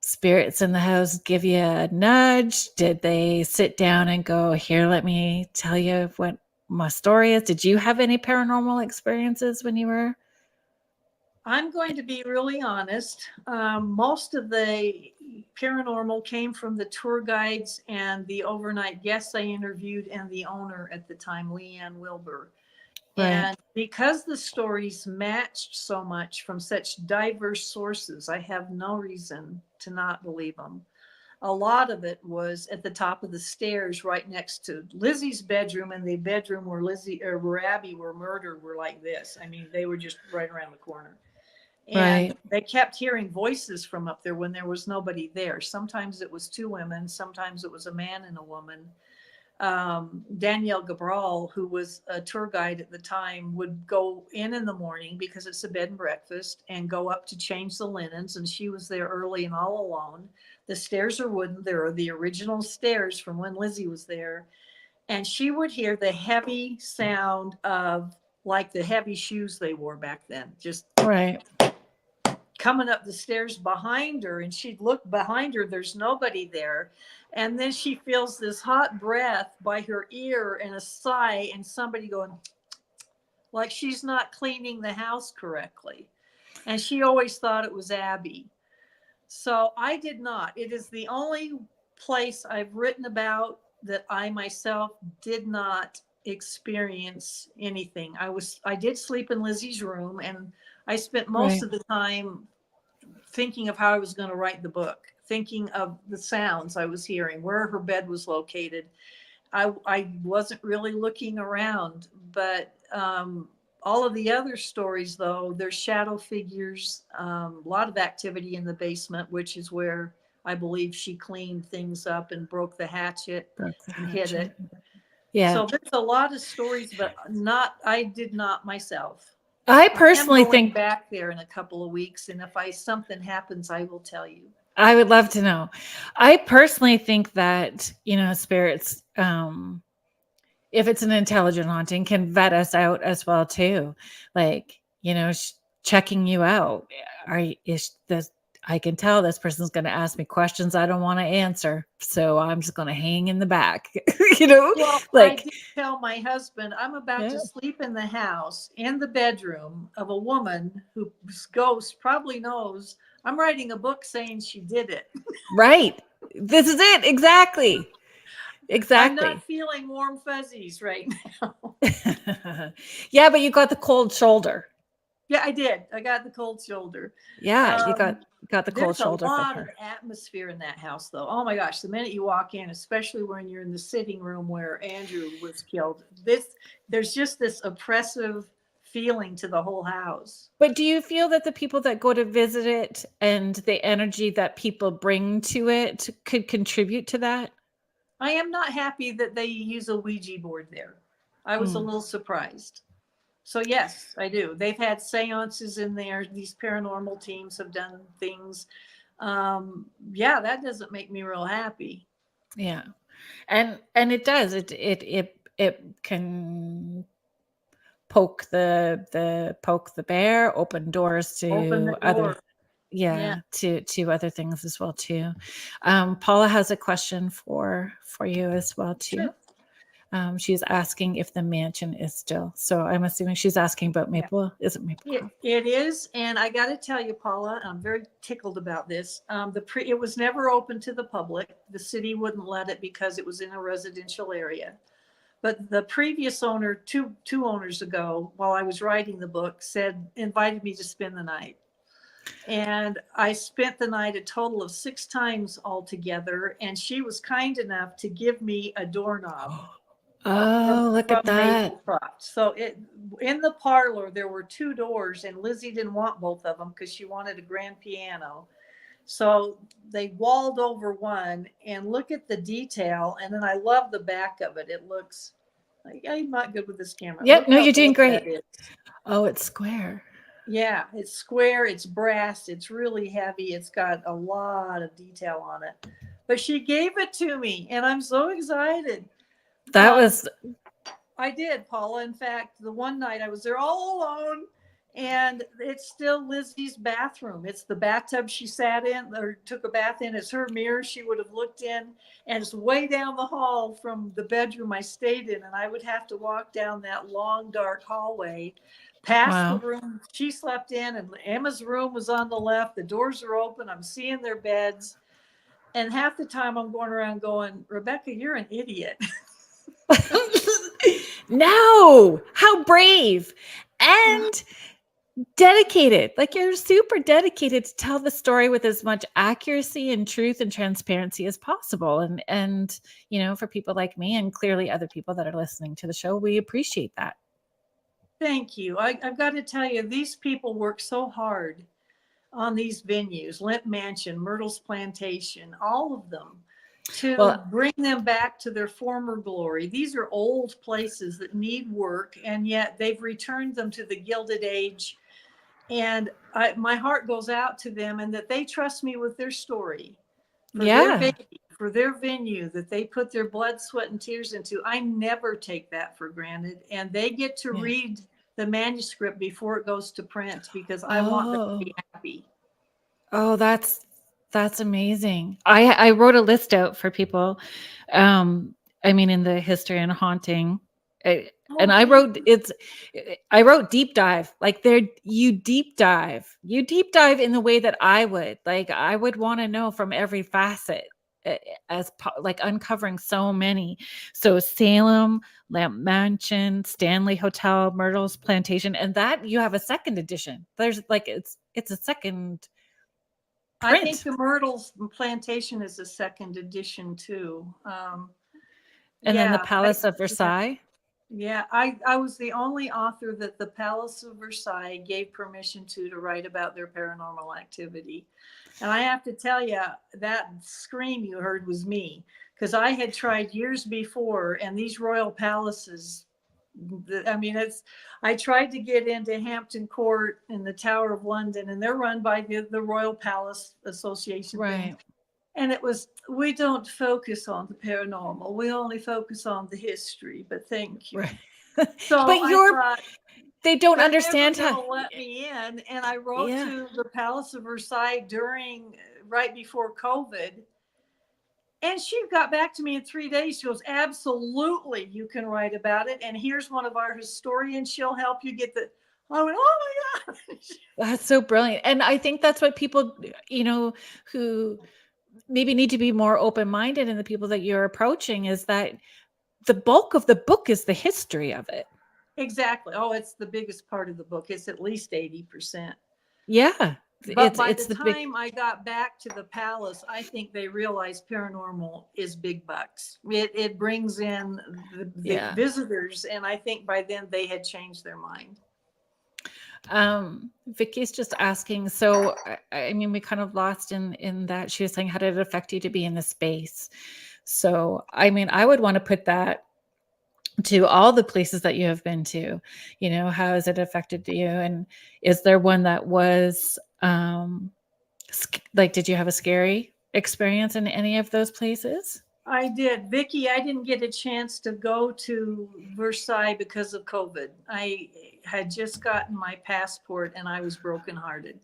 spirits in the house give you a nudge? Did they sit down and go, here, let me tell you what my story is? Did you have any paranormal experiences when you were? I'm going to be really honest. Most of the paranormal came from the tour guides and the overnight guests I interviewed and the owner at the time, Leanne Wilbur. Right. And because the stories matched so much from such diverse sources, I have no reason to not believe them. A lot of it was at the top of the stairs right next to Lizzie's bedroom, and the bedroom where where Abby were murdered were like this. I mean, they were just right around the corner. And Right. they kept hearing voices from up there when there was nobody there. Sometimes it was two women, sometimes it was a man and a woman. Danielle Gabral, who was a tour guide at the time, would go in the morning because it's a bed and breakfast and go up to change the linens. And she was there early and all alone. The stairs are wooden. There are the original stairs from when Lizzie was there. And she would hear the heavy sound of like the heavy shoes they wore back then, just Right. coming up the stairs behind her, and she'd look behind her, there's nobody there, and then she feels this hot breath by her ear and a sigh and somebody going like she's not cleaning the house correctly, and she always thought it was Abby. So I did not. It is the only place I've written about that I myself did not experience anything. I did sleep in Lizzie's room, and I spent most Right. of the time thinking of how I was going to write the book, thinking of the sounds I was hearing, where her bed was located. I wasn't really looking around, but all of the other stories, though, there's shadow figures, a lot of activity in the basement, which is where I believe she cleaned things up and broke the hatchet Broke the and hid hatchet. it. Yeah. So there's a lot of stories, but I did not myself. I I am personally going think back there in a couple of weeks, and if something happens, I will tell you. I would love to know. I personally think that, spirits, if it's an intelligent haunting, can vet us out as well too. Like, checking you out. Is this, I can tell this person's going to ask me questions I don't want to answer. So I'm just going to hang in the back, Well, I like, did tell my husband I'm about yeah, to sleep in the house in the bedroom of a woman whose ghost probably knows I'm writing a book saying she did it. right. This is it. Exactly. I'm not Exactly. feeling warm fuzzies right now. Yeah, but you got the cold shoulder. Yeah, I did. I got the cold shoulder. Yeah, you Um, got the cold there's a shoulder from lot of her. atmosphere in that house, though. Oh my gosh, the minute you walk in, especially when you're in the sitting room where Andrew was killed, there's just this oppressive feeling to the whole house. But do you feel that the people that go to visit it and the energy that people bring to it could contribute to that? I am not happy that they use a Ouija board there. I was a Mm, little surprised. So yes, I do. They've had seances in there. These paranormal teams have done things. Yeah, that doesn't make me real happy. yeah. And it does. It can poke the bear, open doors Open the to other, door. Yeah, yeah, to other things as well too. Paula has a question for you as well too. sure. She's asking if the mansion is still. So I'm assuming she's asking about Yeah. Maple. Is it Maple Grove? It is, and I got to tell you, Paula, I'm very tickled about this. It was never open to the public. The city wouldn't let it because it was in a residential area. But the previous owner, two owners ago, while I was writing the book, invited me to spend the night. And I spent the night a total of 6 times altogether. And she was kind enough to give me a doorknob from, Oh, look from at that. Maplecroft. So in the parlor, there were 2 doors, and Lizzie didn't want both of them because she wanted a grand piano. So they walled over one, and look at the detail. And then I love the back of it. It looks like I'm not good with this camera. Yep. Look No, how you're doing old that great. is. Oh, it's square. Yeah, it's square, it's brass, it's really heavy, it's got a lot of detail on it. But she gave it to me, and I'm so excited. That Um, was I did, Paula. In fact, the one night I was there all alone, and it's still Lizzie's bathroom. It's the bathtub she sat in or took a bath in. It's her mirror she would have looked in, and it's way down the hall from the bedroom I stayed in. And I would have to walk down that long, dark hallway past the wow. room she slept in, and Emma's room was on the left. The doors are open. I'm seeing their beds. And half the time I'm going around going, Rebecca, you're an idiot. No, how brave and dedicated. Like you're super dedicated to tell the story with as much accuracy and truth and transparency as possible. And for people like me and clearly other people that are listening to the show, we appreciate that. Thank you. I've got to tell you, these people work so hard on these venues, Limp Mansion, Myrtle's Plantation, all of them, to Well, bring them back to their former glory. These are old places that need work, and yet they've returned them to the Gilded Age. And my heart goes out to them, and that they trust me with their story for their yeah. baby, for their venue that they put their blood, sweat, and tears into. I never take that for granted. And they get to Yeah. read the manuscript before it goes to print because I want them to Oh. be happy. Oh, that's amazing. I wrote a list out for people. I mean, in the history and haunting, and Oh, thank you. I wrote deep dive. Like there, you deep dive in the way that I would. Like I would want to know from every facet, like uncovering so many. So Salem, Lamp Mansion, Stanley Hotel, Myrtle's Plantation, and that you have a second edition. There's like it's a second I think print. the Myrtle's Plantation is a second edition too. And then the Yeah, Palace of yeah, Versailles. Yeah, I was the only author that the Palace of Versailles gave permission to write about their paranormal activity. And I have to tell you, that scream you heard was me, because I had tried years before, and these royal palaces, I mean, I tried to get into Hampton Court and the Tower of London, and they're run by the Royal Palace Association thing. Right. And it was, we don't focus on the paranormal. We only focus on the history, but thank you. Right. So But I thought, they don't they're understand never how. going to let me in. And I wrote Yeah. to the Palace of Versailles right before COVID. And she got back to me in 3 days. She goes, absolutely, you can write about it. And here's one of our historians. She'll help you get the. I went, oh my gosh. That's so brilliant. And I think that's what people, who maybe need to be more open-minded, and the people that you're approaching, is that the bulk of the book is the history of it. Exactly. Oh, it's the biggest part of the book. It's at least 80%. Yeah. But by the time I got back to the palace, I think they realized paranormal is big bucks. It brings in the visitors, and I think by then they had changed their mind. Vicky's just asking, so I mean, we kind of lost in that. She was saying, how did it affect you to be in the space? So I mean, I would want to put that to all the places that you have been to. How has it affected you? And is there one that was like, did you have a scary experience in any of those places? I did. Vicky, I didn't get a chance to go to Versailles because of COVID. I had just gotten my passport and I was brokenhearted.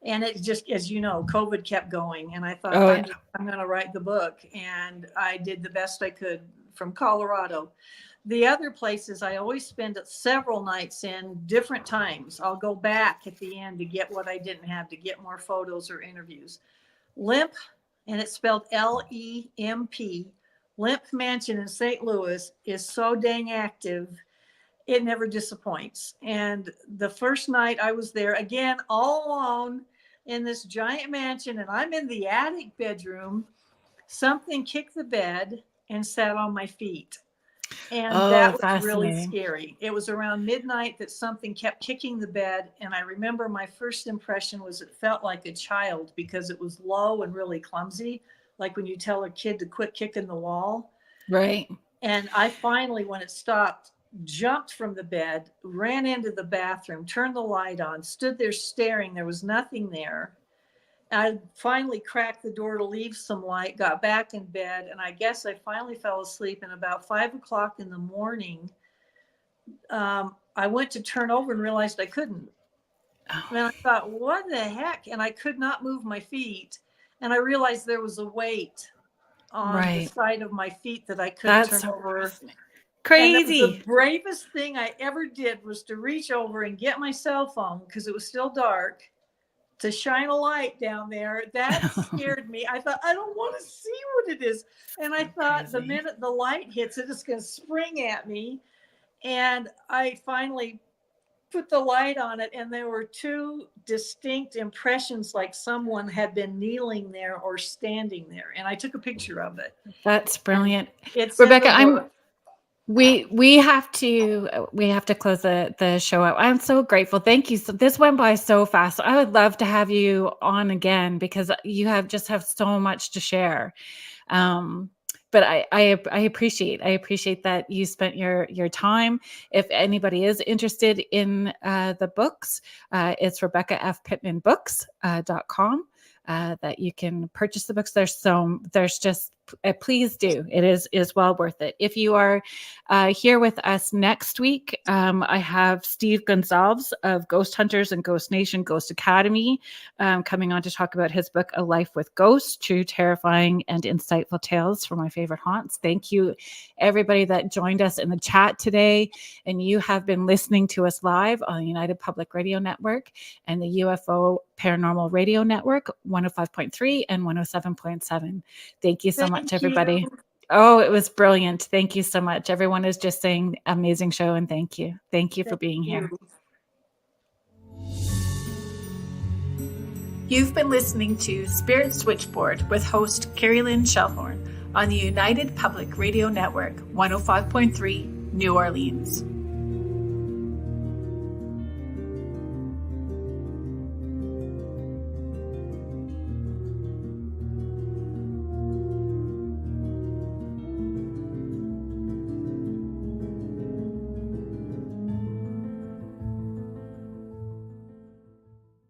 And it just, as you know, COVID kept going. And I thought, I'm going to write the book. And I did the best I could from Colorado. The other places, I always spend several nights in different times. I'll go back at the end to get what I didn't have, to get more photos or interviews. Lemp, and it's spelled L-E-M-P, Lemp Mansion in St. Louis is so dang active, it never disappoints. And the first night I was there, again, all alone in this giant mansion, and I'm in the attic bedroom, something kicked the bed and sat on my feet. And that was really scary. It was around midnight that something kept kicking the bed. And I remember my first impression was it felt like a child because it was low and really clumsy, like when you tell a kid to quit kicking the wall. Right. And I finally, when it stopped, jumped from the bed, ran into the bathroom, turned the light on, stood there staring. There was nothing there. I finally cracked the door to leave some light, got back in bed, and I guess I finally fell asleep. And about 5 o'clock in the morning, I went to turn over and realized I couldn't. And I thought, what the heck? And I could not move my feet. And I realized there was a weight on the side of my feet that I couldn't turn over. Crazy. And the bravest thing I ever did was to reach over and get my cell phone, because it was still dark, to shine a light down there. That scared me. I thought, I don't want to see what it is. And I thought, the minute the light hits it, it's going to spring at me. And I finally put the light on it, and there were two distinct impressions, like someone had been kneeling there or standing there. And I took a picture of it. That's brilliant. It's Rebecca, we have to close the show out. I'm so grateful. Thank you. So this went by so fast. I would love to have you on again, because you have so much to share. But I appreciate that you spent your time. If anybody is interested in the books, it's Rebecca F Pittman books.com. That you can purchase the books. There's just, please do. It is well worth it. If you are here with us next week, I have Steve Gonsalves of Ghost Hunters and Ghost Nation Ghost Academy coming on to talk about his book, A Life with Ghosts, True, Terrifying, and Insightful Tales from My Favorite Haunts. Thank you, everybody that joined us in the chat today. And you have been listening to us live on the United Public Radio Network and the UFO Paranormal Radio Network, 105.3 and 107.7. Thank you so much, everybody. Oh, it was brilliant. Thank you so much. Everyone is just saying amazing show, and thank you. Thank you for being here. You've been listening to Spirit Switchboard with host Kerrilynn Shellhorn on the United Public Radio Network, 105.3 New Orleans.